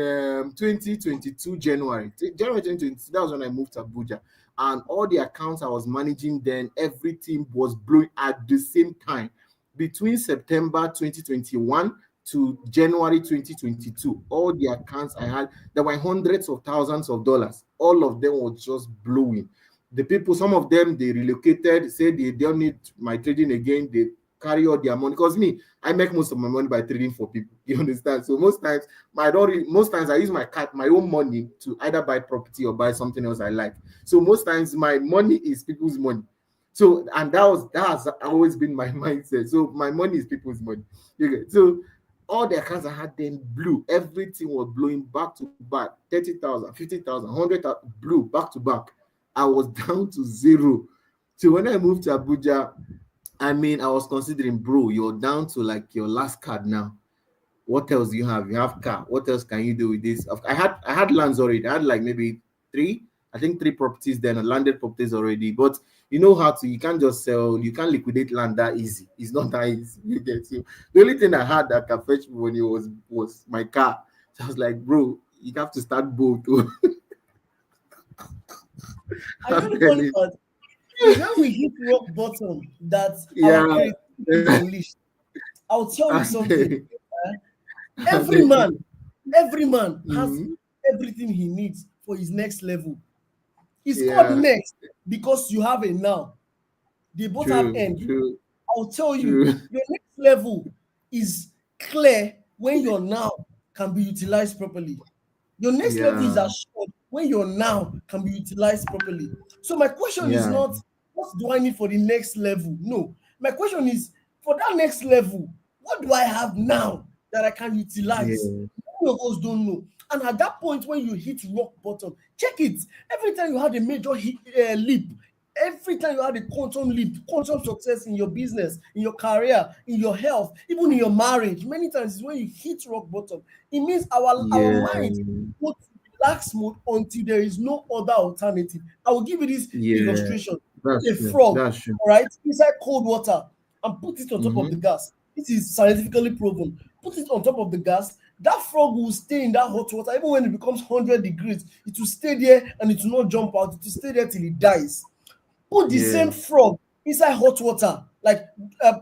2022 January. January 2022, that was when I moved to Abuja. And all the accounts I was managing then, everything was blowing at the same time. Between September 2021 to January 2022, all the accounts I had, there were hundreds of thousands of dollars. All of them was just blowing. The people, some of them, they relocated, say they don't need my trading again. They carry all their money. Because me, I make most of my money by trading for people. You understand? So most times, most times I use my own money to either buy property or buy something else I like. So most times my money is people's money. So and that has always been my mindset. So my money is people's money. So all the accounts I had then blew. Everything was blowing back to back. 30,000, 50,000, 100,000 blew back to back. I was down to zero. So when I moved to Abuja, I mean, I was considering, bro, you're down to like your last card now. What else do you have? You have car. What else can you do with this? I had lands already. I had like maybe three, I think three properties then, landed properties already. But you know how to, you can't just sell, you can't liquidate land that easy. It's not that easy. You get so the only thing I had that can fetch me money was my car. So I was like, bro, you have to start both. I know I'm the funny telling part is when we hit rock bottom that our yeah. creativity is unleashed. I'll tell you I'm something. telling eh, I'm Every telling man, every man has Mhm. everything he needs for his next level. It's called Yeah, next because you have a now. They both have true, end. true, I'll tell you, true. your next level is clear when your now can be utilized properly. Your next level is Yeah, assured when your now can be utilized properly. So my question is yeah, not what do I need for the next level? No. My question is for that next level, what do I have now that I can utilize? yeah, Many of us don't know. And at that point, when you hit rock bottom, check it. Every time you had a major leap, every time you had a quantum leap, quantum success in your business, in your career, in your health, even in your marriage, many times is when you hit rock bottom. It means our yeah, mind go to relax mode until there is no other alternative. I will give you this yeah. illustration. That's Put a true. frog, That's true. all right, inside cold water and put it on top of the Mm-hmm. gas. This is scientifically proven. Put it on top of the gas. That frog will stay in that hot water even when it becomes 100 degrees. It will stay there and it will not jump out. It will stay there till it dies. Put the Yeah. same frog inside hot water, like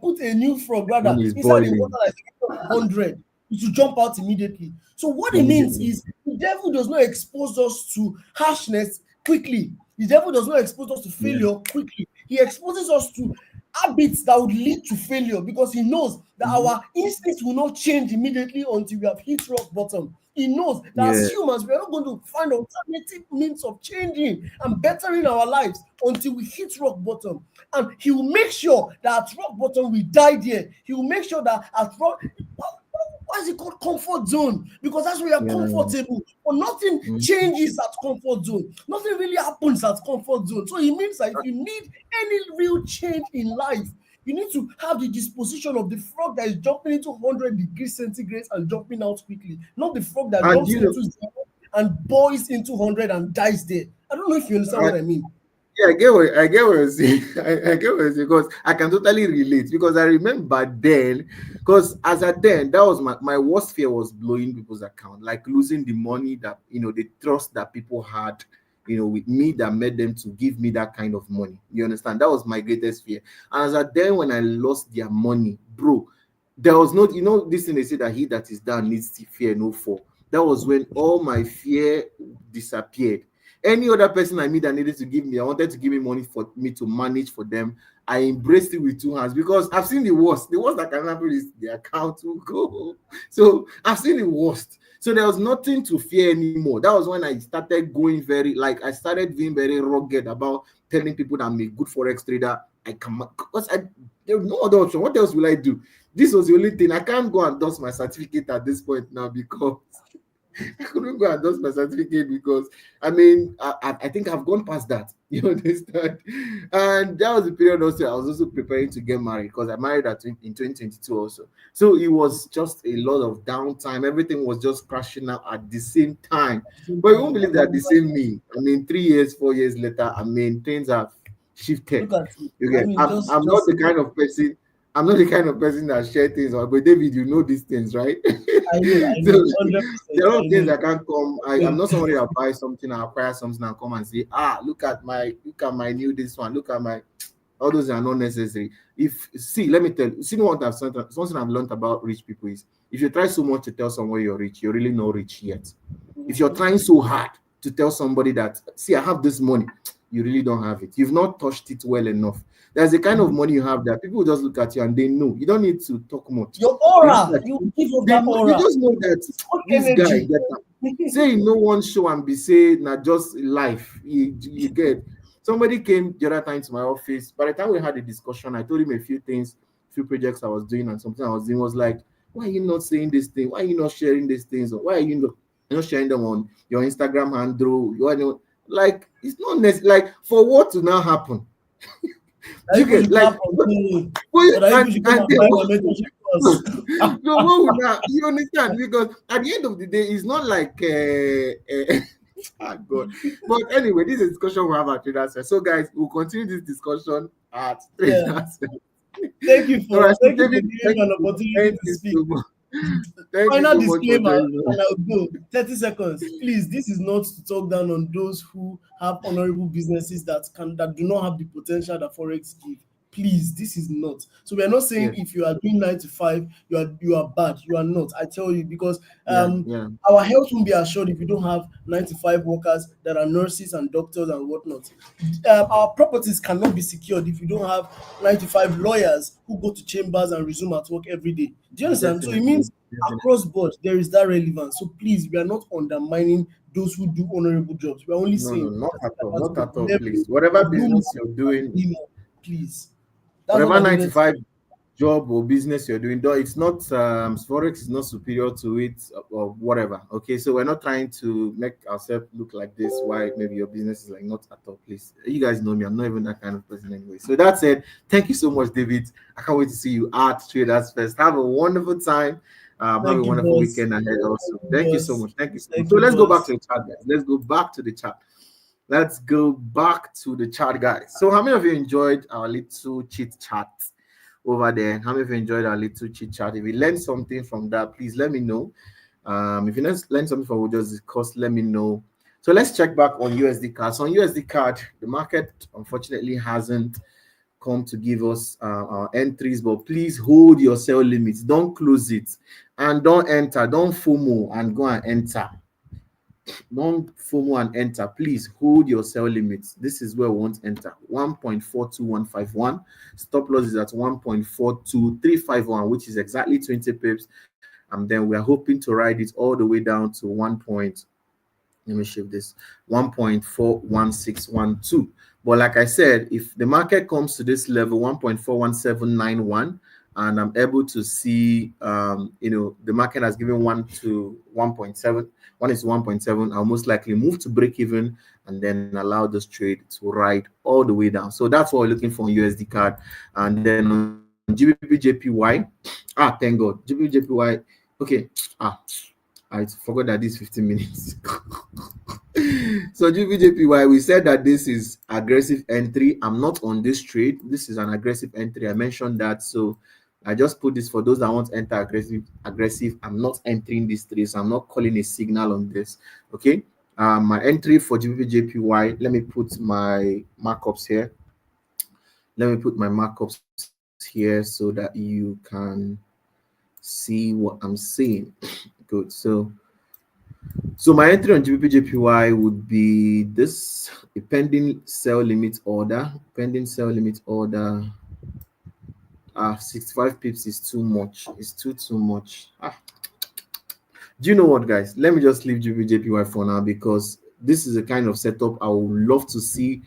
put a new frog When rather it's inside the water boiling that's 100, it will jump out immediately. So what it means immediately. is the devil does not expose us to harshness quickly. The devil does not expose us to Yeah. failure quickly. He exposes us to habits that would lead to failure, because he knows that Mhm. our instincts will not change immediately until we have hit rock bottom. He knows that as Yeah. humans, we are not going to find alternative means of changing and bettering our lives until we hit rock bottom. And he will make sure that at rock bottom we die there. He will make sure that at rock, why is it called comfort zone? Because that's where you're Yeah. comfortable. But nothing Mhm. changes at comfort zone. Nothing really happens at comfort zone. So it means that if you need any real change in life, you need to have the disposition of the frog that is jumping into 100 degrees centigrade and jumping out quickly, not the frog that And jumps you know, into zero and boils into 100 and dies there. I don't know if you understand I, what I mean. yeah, I get what you're saying. I get what you're saying because I can totally relate because I remember then, because as at then, that was my worst fear was blowing people's account, like losing the money that the trust that people had, with me that made them to give me that kind of money. You understand? That was my greatest fear. And as at then, when I lost their money, bro, there was no, this thing they say that he that is down needs to fear no fall. That was when all my fear disappeared. Any other person I meet that needed to give me, I wanted to give me money for me to manage for them. I embraced it with two hands because I've seen the worst. The worst that can happen is the account will go. So I've seen the worst. So there was nothing to fear anymore. That was when I started going I started being very rugged about telling people that I'm a good Forex trader. I can, because there was no other option. What else will I do? This was the only thing. I can't go and dust my certificate at this point now because I couldn't go and dust my certificate because I think I've gone past that. You understand? And that was the period also I was also preparing to get married because I married in 2022 also. So it was just a lot of downtime. Everything was just crashing out at the same time. But you won't believe that the same me. 3 years, 4 years later, things have shifted. Look at you. You I get mean, I'm not the kind of person. I'm not the kind of person that share things. But David, you know these things, right? I So know, 100%. there are a lot I of things know. that can't come. I'm not somebody that buys something, I acquire something and come and say, look at my new this one, look at my all those are not necessary. If see, let me tell you, see what something I've learned about rich people is if you try so much to tell someone you're rich, you're really not rich yet. If you're Mhm. trying so hard to tell somebody that see, I have this money, you really don't have it. You've not touched it well enough. There's a kind of money you have that people just look at you and they know. You don't need to talk much. Your They look aura, at you you. give off They that know, they aura. just know that It's good this guy energy. get am. Say no one show and be say not just life. You get somebody came the other time to my office. By the time we had a discussion, I told him a few things, few projects I was doing, and something I was doing was like, why are you not saying this thing? Why are you not sharing these things? Or why are you not sharing them on your Instagram handle? Like it's not necessary. Like for what to now happen? That Do you people get should like clap for me. well, Or that people and should come and and then buy what? my mentorship No, course. no, what would now you understand? Because at the end of the day, it's not like ah, God. But anyway, this is a discussion we have at traders. So, guys, we'll continue this discussion at Yeah. traders. All right, so Thank you for David, giving me an opportunity thank to you speak. so much. Thank you Final so much for disclaimer, joining and us. I'll go. 30 seconds. Please, this is not to talk down on those who have honorable businesses that do not have the potential that Forex give. Please, this is not. So we are not saying Yes, if you are doing 9 to 5, you are bad. You are not. I tell you, because yeah, yeah. our health won't be assured if you don't have 9 to 5 workers that are nurses and doctors and whatnot. Our properties cannot be secured if you don't have 9 to 5 lawyers who go to chambers and resume at work every day. Do you understand? So it Definitely. means Definitely. across board there is that relevance. So please, we are not undermining those who do honorable jobs. We are only No, no, saying not that at all. at Not the at all, level please. Whatever of do more, business you're doing, be more, please. That's all whatever I needed to 95 job or business you're doing, though it's not Forex is not superior to it or whatever. Okay, so we're not trying to make ourselves look like this. Why maybe your business is like not at all, please. You guys know me, I'm not even that kind of person anyway. So that said, thank you so much, David. I can't wait to see you at Traders Fest. Have a wonderful time. Have a Thank you, wonderful boss. weekend ahead also. Thank you, Thank you so boss. much. Thank you so much. Thank So you, let's go back boss. to the chat, guys. Let's go back to the chat. Let's go back to the chat, guys. So, how many of you enjoyed our little chit chat over there? How many of you enjoyed our little chit chat? If you learned something from that, please let me know. If you learned something from what we just discussed, let me know. So let's check back on USD card. So on USD card, the market unfortunately hasn't come to give us our entries, but please hold your sell limits. Don't close it and don't enter. Don't FOMO and go and enter. don't FOMO and enter. Please hold your sell limits. This is where we want to enter. 1.42151. Stop loss is at 1.42351, which is exactly 20 pips. And then we are hoping to ride it all the way down to 1. Let me shift this, 1.41612. But like I said, if the market comes to this level, 1.41791, and I'm able to see the market has given 1 to 1.7, 1 is 1.7, I'll most likely move to break even and then allow this trade to ride all the way down. So that's what we're looking for on USD CAD. And then on GBP JPY, thank God, GBP JPY, okay, I forgot that this 15 minutes. So GBJPY, we said that this is aggressive entry. I'm not on this trade. This is an aggressive entry. I mentioned that. So I just put this for those that want to enter aggressive. I'm not entering this trade. So I'm not calling a signal on this. Okay. My entry for GBJPY. Let me put my markups here. Let me put my markups here so that you can see what I'm saying. Good. So my entry on GBP JPY would be this: a pending sell limit order. Pending sell limit order. 65 pips is too much. It's too much. Do you know what, guys? Let me just leave GBP JPY for now, because this is a kind of setup I would love to see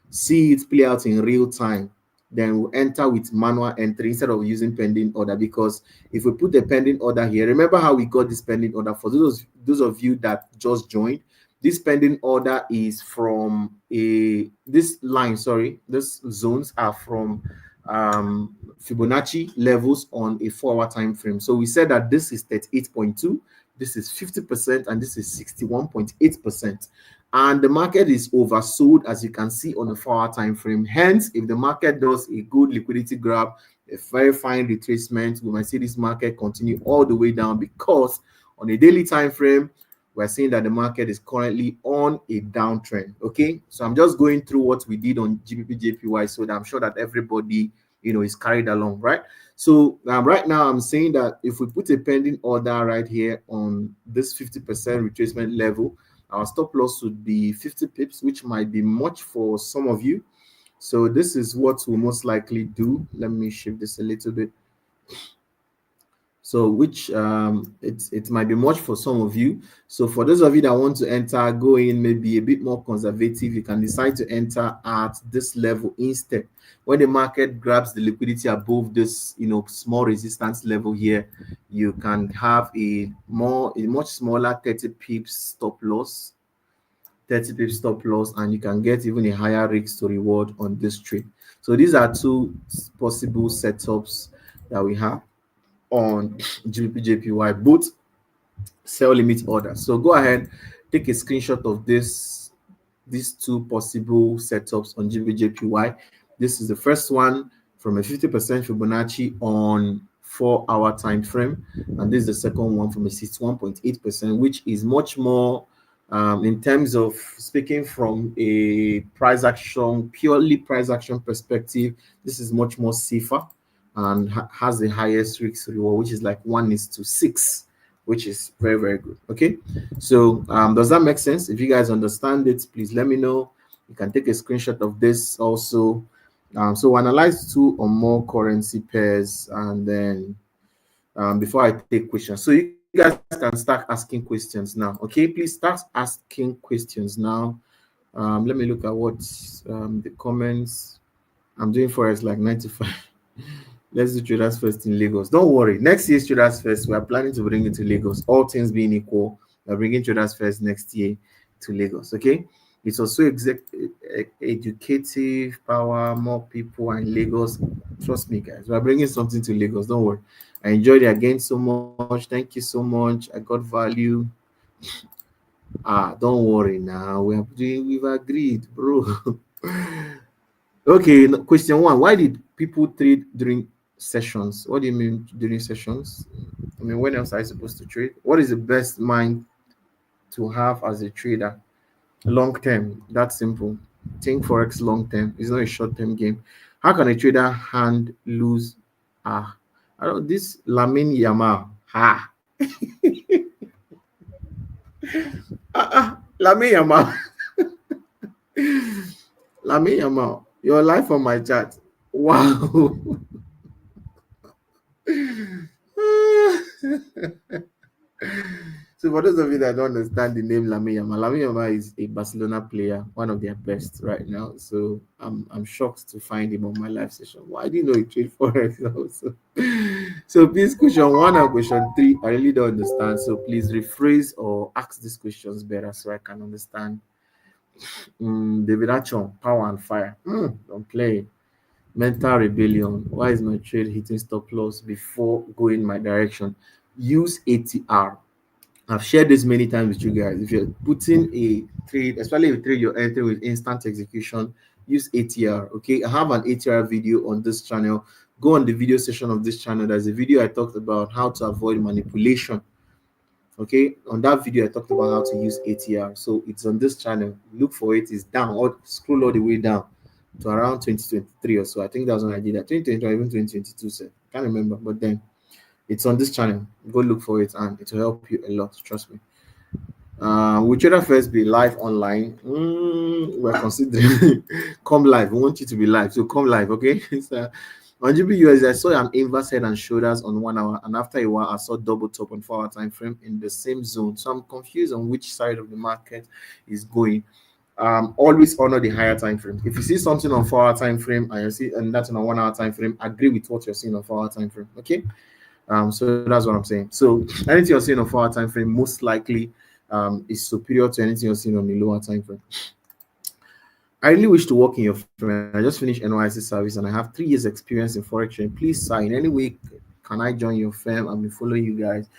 it play out in real time. Then we'll enter with manual entry instead of using pending order, because if we put a pending order here, remember how we got this pending order? For those of you that just joined, this pending order is from this zones are from Fibonacci levels on a 4-hour time frame. So we said that this is 38.2, this is 50%, and this is 61.8%. And the market is oversold, as you can see on the 4-hour time frame. Hence, if the market does a good liquidity grab, a very fine retracement, we might see this market continue all the way down, because on a daily time frame, we're seeing that the market is currently on a downtrend. Okay, so I'm just going through what we did on GBP JPY, so that I'm sure that everybody is carried along, right? So right now I'm saying that if we put a pending order right here on this 50% retracement level, our stop loss would be 50 pips, which might be much for some of you. So this is what we'll most likely do. Let me shift this a little bit. So which it might be much for some of you. So for those of you that want to enter, go in maybe a bit more conservative, you can decide to enter at this level instead. When the market grabs the liquidity above this small resistance level here, you can have a much smaller 30 pips stop loss, and you can get even a higher risk to reward on this trade. So these are two possible setups that we have on GBP JPY, both sell limit orders. So go ahead, take a screenshot of these two possible setups on GBP JPY. This is the first one from a 50% Fibonacci on 4-hour time frame, and this is the second one from a 61.8%, which is much more in terms of speaking from a purely price action perspective. This is much more safer and has the highest risk reward, which is like 1:6, which is very, very good. Okay, so does that make sense? If you guys understand it, please let me know. You can take a screenshot of this also. So analyze 2 or more currency pairs, and then before I take questions, so you guys can start asking questions now. Okay, please start asking questions now. Let me look at what the comments. I'm doing Forex like 95. Let's do Traders First in Lagos. Don't worry. Next year's Traders First, we are planning to bring it to Lagos. All things being equal, we're bringing Traders First next year to Lagos. Okay. It's also educative power, more people are in Lagos. Trust me, guys. We're bringing something to Lagos. Don't worry. I enjoyed it again so much. Thank you so much. I got value. Don't worry now. We've agreed, bro. Okay, question 1. Why did people trade during sessions? What do you mean during sessions? I mean, when else are you supposed to trade? What is the best mind to have as a trader? Long term. That's simple. Think Forex long term. It's not a short term game. How can a trader hand lose? I don't this Lamin Yamal. Lami Yama. Lami Yama. Your life on my chat. Wow. So for those of you that don't understand the name Lamine Yamal is a Barcelona player, one of their best right now. So I'm shocked to find him on my live session. Why didn't know he trade forex also? So please, question one and question three, I really don't understand. So please rephrase or ask these questions better so I can understand. David Achon, power and fire. Don't play. Mental rebellion. Why is my trade hitting stop loss before going my direction? Use ATR. I've shared this many times with you guys. If you're putting a trade, especially if you trade your entry with instant execution, use ATR. Okay, I have an ATR video on this channel. Go on the video section of this channel. There's a video I talked about how to avoid manipulation. Okay, on that video I talked about how to use ATR. So it's on this channel. Look for it. It's down or scroll all the way down to around 2023 or so. I think that was when I did that. 2020 or even 2022. So I can't remember, but then it's on this channel. Go look for it and it will help you a lot. Trust me. Would Trader First be live online? We're considering come live. We want you to be live, so come live, okay? So, on GBUS, I saw an inverse head and shoulders on 1 hour, and after a while, I saw double top on 4 hour time frame in the same zone. So I'm confused on which side of the market is going. Always honor the higher time frame. If you see something on 4 hour time frame and you see and that's on a 1 hour time frame, agree with what you're seeing on 4 hour time frame, okay? So that's what I'm saying. So anything you're seeing on 4 hour time frame most likely is superior to anything you're seeing on the lower time frame. I really wish to work in your firm. I just finished NYC service and I have 3 years experience in forex trading. Please, sir, in any way can I join your firm? I've been following you guys.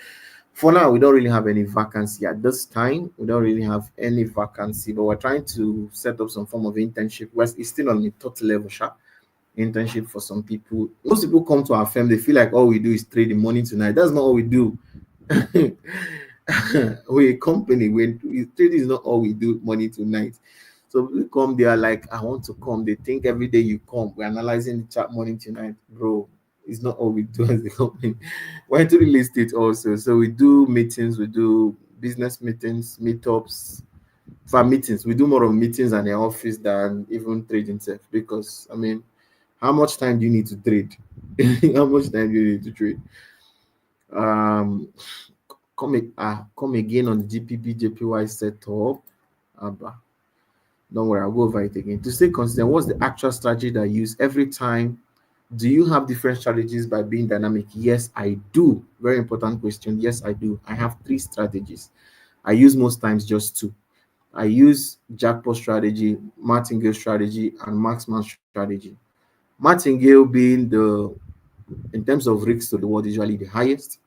For now, we don't really have any vacancy at this time. We don't really have any vacancy, but we're trying to set up some form of internship. It's still on the third level, sharp internship for some people. Most people come to our firm, they feel like all we do is trade the money tonight. That's not all we do. We're a company. Trading is not all we do money tonight. So we come there like, I want to come. They think every day you come. We're analyzing the chart morning tonight. Bro, it's not all we do as a company. We're into real estate also. So we do meetings, we do business meetings, meetups, for meetings. We do more of meetings in the office than even trading itself. Because I mean, how much time do you need to trade? How much time do you need to trade? Come again on the GBP JPY setup. Don't worry, I'll go over it again. To stay consistent, what's the actual strategy that you use every time? Do you have different strategies by being dynamic? Yes, I do. Very important question. Yes, I do. I have 3 strategies. I use most times just 2. I use jackpot strategy, martingale strategy, and marksman strategy. Martingale being in terms of risks to the world, usually the highest.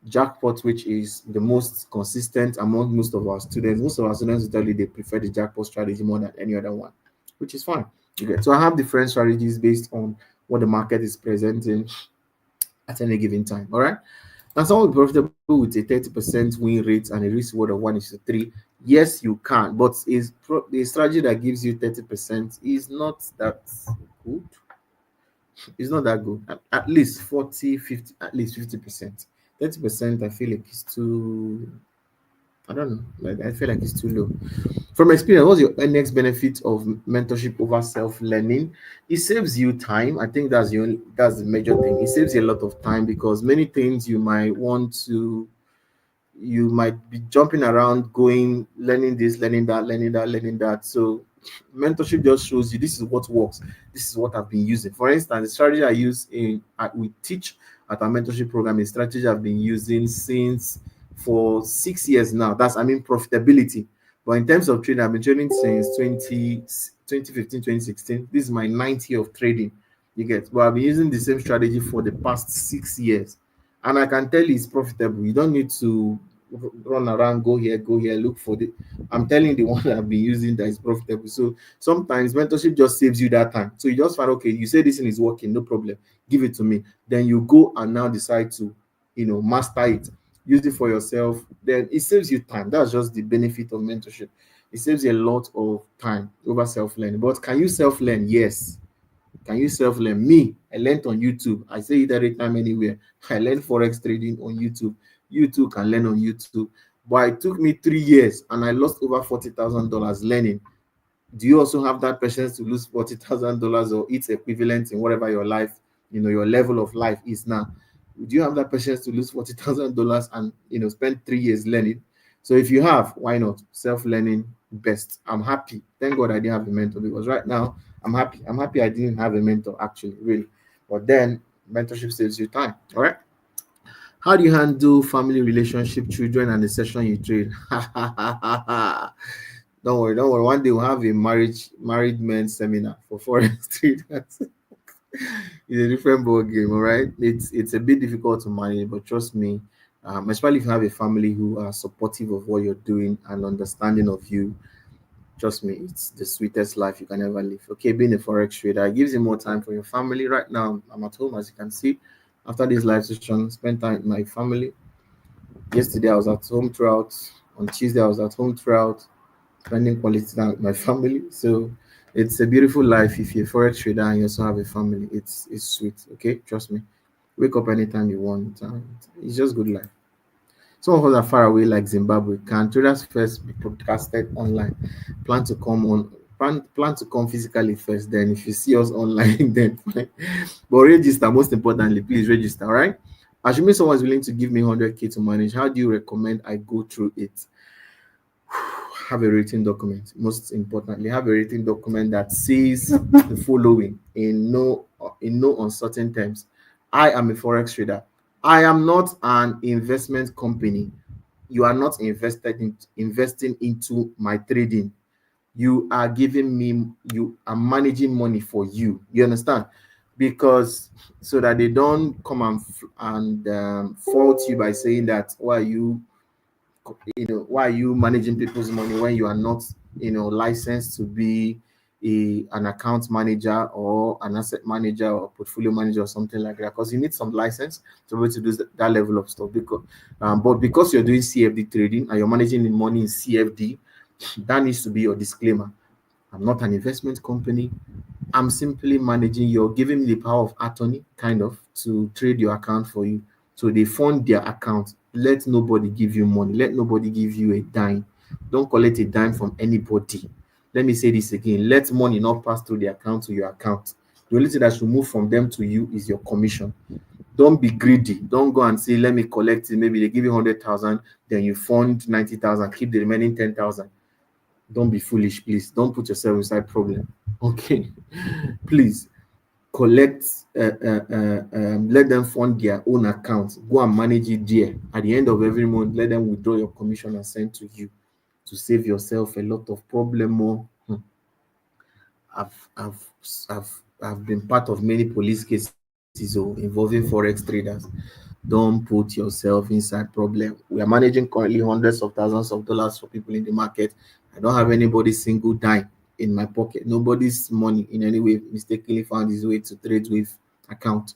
Jackpot, which is the most consistent among most of our students. Most of our students tell you they prefer the jackpot strategy more than any other one, which is fine. Okay, so I have different strategies based on what the market is presenting at any given time. All right. Now, someone will be profitable with a 30% win rate and a risk reward of 1:3. Yes, you can, but the strategy that gives you 30% is not that good. It's not that good. At least 40, 50, at least 50%. 30%, I feel like it's too, I don't know. Like I feel like it's too low. From experience, what's your next benefit of mentorship over self-learning? It saves you time. I think that's the major thing. It saves you a lot of time because many things you might be jumping around, going, learning this, learning that, learning that, learning that. So mentorship just shows you this is what works. This is what I've been using. For instance, the strategy I use we teach at our mentorship program is strategy I've been using since for 6 years now. Profitability. But in terms of trading, I've been trading since 2015, 2016. This is my 9th year of trading. You get, but I've been using the same strategy for the past 6 years. And I can tell you it's profitable. You don't need to run around, go here, look for the. I'm telling you the one that I've been using that is profitable. So sometimes mentorship just saves you that time. So you just find, okay, you say this thing is working, no problem, give it to me. Then you go and now decide to, master it, use it for yourself. Then it saves you time. That's just the benefit of mentorship. It saves you a lot of time over self-learning. But can you self-learn? Yes. Can you self-learn? Me, I learned on YouTube. I say it every time, anywhere. I learned forex trading on YouTube. You too can learn on YouTube. but it took me 3 years and I lost over $40,000 learning. Do you also have that patience to lose $40,000 or its equivalent in whatever your life, your level of life is now? Do you have that patience to lose $40,000 and spend 3 years learning? So if you have, why not? Self-learning best. I'm happy. Thank God I didn't have a mentor, because right now I'm happy. I'm happy I didn't have a mentor, actually, really. But then mentorship saves you time. All right. How do you handle family, relationship, children, and the session you trade? Don't worry, don't worry. One day we'll have a married men seminar for forex traders. It's a different ball game, all right. It's a bit difficult to manage, but trust me, especially if you have a family who are supportive of what you're doing and understanding of you. Trust me, it's the sweetest life you can ever live. Okay, being a forex trader, it gives you more time for your family. Right now, I'm at home, as you can see. After this live session, spend time with my family. Yesterday, I was at home throughout. On Tuesday, I was at home throughout, spending quality time with my family. So it's a beautiful life if you're a forex trader and you also have a family. It's sweet. Okay, trust me. Wake up anytime you want. It's just good life. Some of us are far away, like Zimbabwe. Can traders first be broadcasted online? Plan to come on. Plan to come physically first. Then, if you see us online, then fine. But register. Most importantly, please register. All right. Assuming someone is willing to give me 100K to manage, how do you recommend I go through it? Have a written document. Most importantly, have a written document that says the following in no uncertain terms. I am a forex trader. I am not an investment company. You are not investing into my trading. You are giving me, you are managing money for you. You understand? Because so that they don't come and fault you by saying that, why are you managing people's money when you are not licensed to be an account manager or an asset manager or portfolio manager or something like that, because you need some license to be able to do that level of stuff. Because you're doing CFD trading and you're managing the money in CFD, that needs to be your disclaimer. I'm not an investment company. I'm simply managing. You're giving me the power of attorney, kind of, to trade your account for you. So they fund their account. Let nobody give you money. Let nobody give you a dime. Don't collect a dime from anybody. Let me say this again. Let money not pass through the account to your account. The only thing that should move from them to you is your commission. Don't be greedy. Don't go and say, let me collect it. Maybe they give you 100,000, then you fund 90,000, keep the remaining 10,000. Don't be foolish, please. Don't put yourself inside problem. Okay, please collect. Let them fund their own account. Go and manage it there. At the end of every month, let them withdraw your commission and send to you to save yourself a lot of problem. More. I've I've I've been part of many police cases involving forex traders. Don't put yourself inside problem. We are managing currently hundreds of thousands of dollars for people in the market. I don't have anybody's single dime in my pocket. Nobody's money in any way mistakenly found his way to trade with account.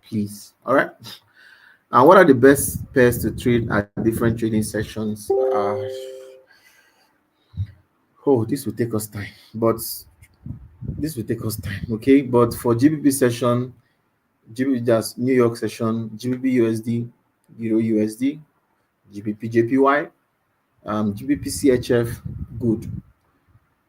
Please. All right. And what are the best pairs to trade at different trading sessions? This will take us time, but this will take us time. Okay. But for GBP session, GBP just New York session, GBP USD, Euro USD, GBP JPY, GBP CHF, good.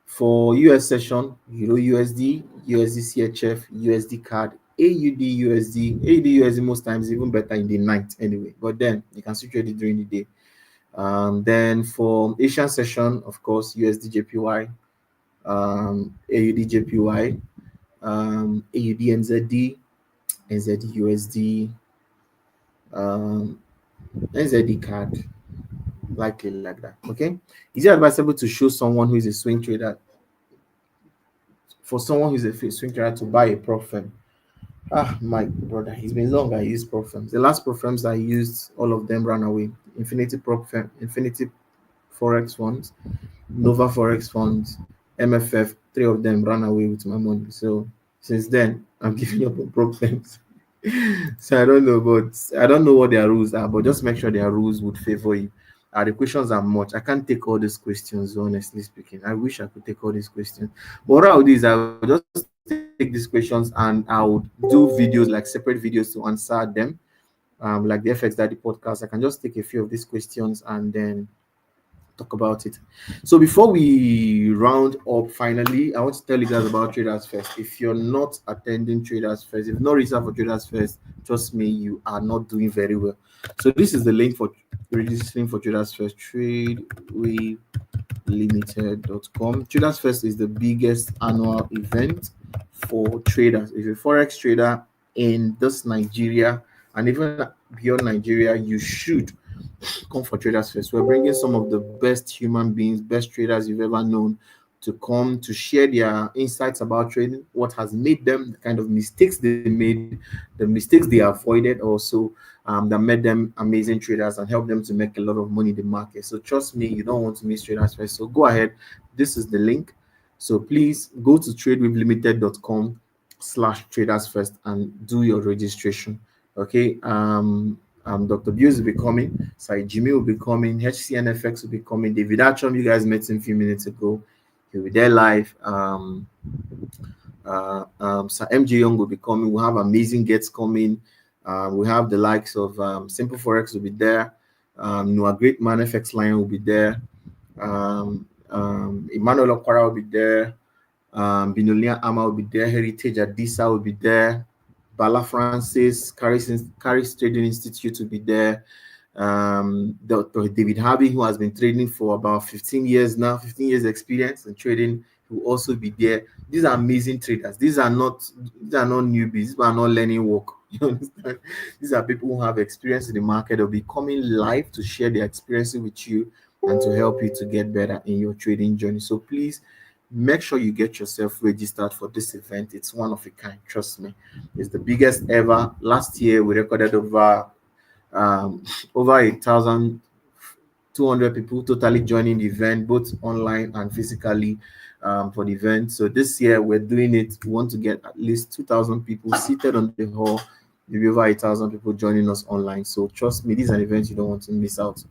For US session, Euro USD, USD CHF, USD CAD, AUD USD. AUD USD most times even better in the night anyway, but then you can still trade it during the day. Then for Asian session, of course, USD JPY, AUD JPY, AUD NZD, NZD USD, NZD CAD, likely like that. Okay, is it advisable to show someone who is a swing trader, for someone who's a swing trader, to buy a prop firm? My brother, it's been long I used prop firms. The last prop firms I used, all of them ran away. Infinity prop firm, Infinity Forex funds, Nova Forex funds, MFF, three of them ran away with my money. So since then, I'm giving up on prop firms. So I don't know, but I don't know what their rules are, but just make sure their rules would favor you. The questions are much. I can't take all these questions, honestly speaking. I wish I could take all these questions. But what I'll do is I'll just take these questions and I'll do videos, like separate videos, to answer them. like the FXDaddy podcast, I can just take a few of these questions and then talk about it. So before we round up, finally, I want to tell you guys about Traders First. If you're not attending Traders First, if you've not registered for Traders First, trust me, you are not doing very well. So this is the link for registering for Traders First. Limited.com. Traders First is the biggest annual event for traders. If you're a forex trader in this Nigeria and even beyond Nigeria, you should come for Traders First. We're bringing some of the best human beings, best traders you've ever known to come to share their insights about trading, what has made them, the kind of mistakes they made, the mistakes they avoided also, that made them amazing traders and help them to make a lot of money in the market. So trust me, you don't want to miss Traders First. So go ahead. This is the link. So please go to tradewithlimited.com/traders first and do your registration. Okay. Dr. Buse will be coming. Sorry, Jimmy will be coming. HCNFX will be coming. David Atcham, you guys met him a few minutes ago. He'll be there live. Sir MJ Young will be coming. We'll have amazing guests coming. We have the likes of Simple Forex will be there. Noah Great Man FX Lion will be there. Emmanuel Okwara will be there. Binolia Ama will be there. Heritage Adisa will be there. Bala Francis, Caris Trading Institute will be there. Dr. David Harvey, who has been trading for about 15 years now, 15 years experience in trading, will also be there. These are amazing traders. These are not newbies. These are not learning work. You understand? These are people who have experience in the market. They'll be coming live to share their experiences with you and to help you to get better in your trading journey. So please make sure you get yourself registered for this event. It's one of a kind. Trust me. It's the biggest ever. Last year we recorded over 1,200 people totally joining the event, both online and physically, for the event. So this year we're doing it. We want to get at least 2,000 people seated on the hall. Maybe over 1,000 people joining us online. So trust me, this is an event you don't want to miss out.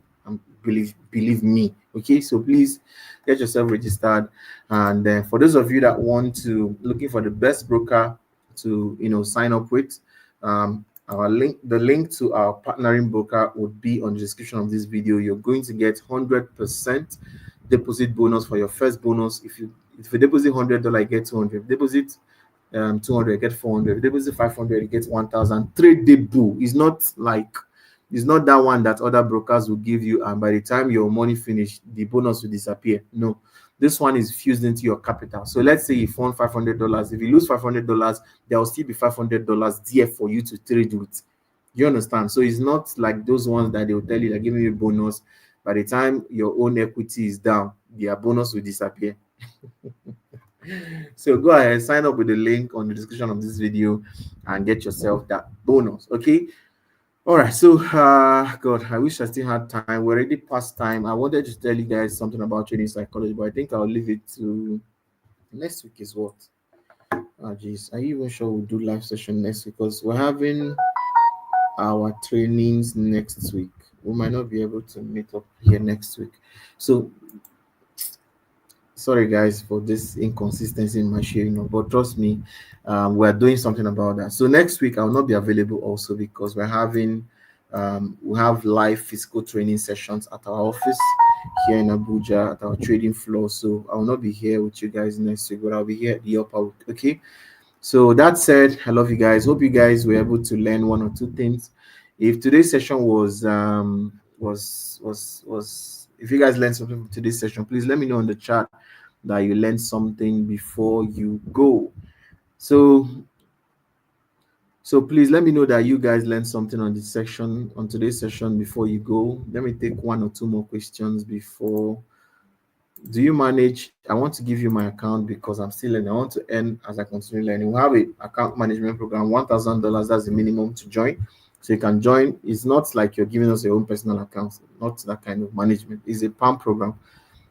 Believe me. Okay, so please get yourself registered. And for those of you that want to looking for the best broker to sign up with, the link to our partnering broker would be on the description of this video. You're going to get 100% deposit bonus for your first bonus. If you deposit $100, you get 200. Deposit 200, you get 400. Deposit 500, you get 1,000. Trade day boo. It's not that one that other brokers will give you, and by the time your money finish, the bonus will disappear. No, this one is fused into your capital. So let's say you found $500. If you lose $500, there will still be $500 there for you to trade with. You understand? So it's not like those ones that they will tell you, like, give me a bonus. By the time your own equity is down, their bonus will disappear. So go ahead, sign up with the link on the description of this video and get yourself that bonus. Okay. All right, so God, I wish I still had time. We're already past time. I wanted to tell you guys something about trading psychology, but I think I'll leave it to next week. Is what? Oh, geez, are you even sure we'll do live session next week? Because we're having our trainings next week. We might not be able to meet up here next week. So sorry guys for this inconsistency in my sharing, but trust me, we're doing something about that. So next week I'll not be available also because we have live physical training sessions at our office here in Abuja at our trading floor. So I'll not be here with you guys next week, but I'll be here at the upper week. Okay, so that said, I love you guys. Hope you guys were able to learn one or two things. If today's session was if you guys learned something from today's session, please let me know in the chat that you learned something before you go. So please let me know that you guys learned something on today's session before you go. Let me take one or two more questions before. Do you manage? I want to give you my account because I'm still learning. I want to earn as I continue learning. We have a account management program, $1,000. That's the minimum to join. So you can join. It's not like you're giving us your own personal account. Not that kind of management. It's a PAM program.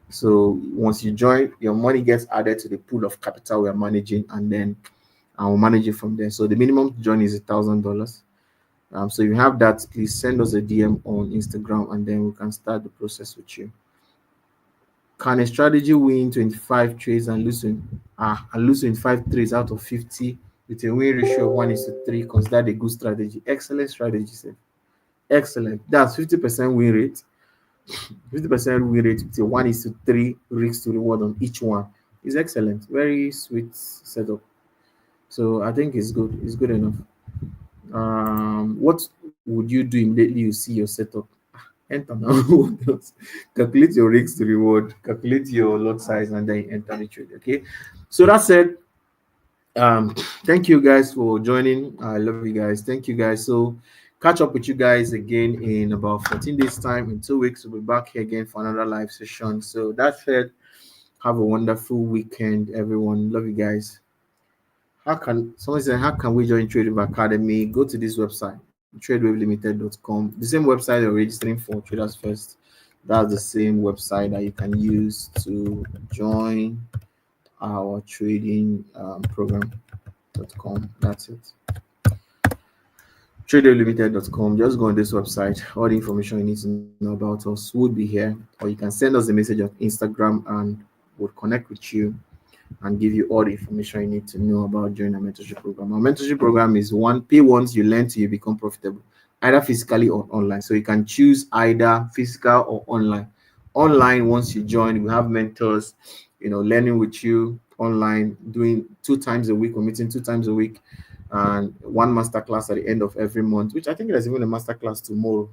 So once you join, your money gets added to the pool of capital we're managing, and then I will manage it from there. So the minimum to join is $1,000. So if you have that, please send us a DM on Instagram, and then we can start the process with you. Can a strategy win 25 trades and lose 25 trades out of 50 with a win ratio of 1:3? Consider a good strategy. Excellent strategy, sir. Excellent. That's 50% win rate. 50% win rate with a 1:3 risk to reward on each one is excellent. Very sweet setup. So I think it's good. It's good enough. What would you do immediately you see your setup? Enter now. What else? Calculate your risk to reward, calculate your lot size, and then enter the trade. Okay. So that said, thank you guys for joining. I love you guys. Thank you guys. So catch up with you guys again in about 14 days time. In 2 weeks we'll be back here again for another live session. So that said, have a wonderful weekend, everyone. Love you guys. How can someone say how can we join TradeWave Academy? Go to this website, tradewave.limited.com. The same website you're registering for Traders First. That's the same website that you can use to join our trading program.com. That's it. TradeWaveLimited.com. Just go on this website. All the information you need to know about us would be here, or you can send us a message on Instagram and we'll connect with you and give you all the information you need to know about joining our mentorship program. Our mentorship program is one pay once, you learn till you become profitable, either physically or online. So you can choose either physical or online. Online, once you join, we have mentors, learning with you online, doing 2 times a week or meeting 2 times a week, and one masterclass at the end of every month, which I think there's even a masterclass tomorrow,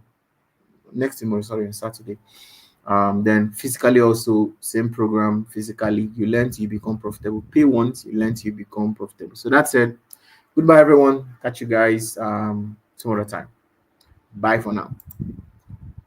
next tomorrow, sorry, on Saturday. Then physically also same program. Physically you learn till you become profitable. Pay once, you learn till you become profitable. So that's it. Goodbye everyone. Catch you guys some other time. Bye for now.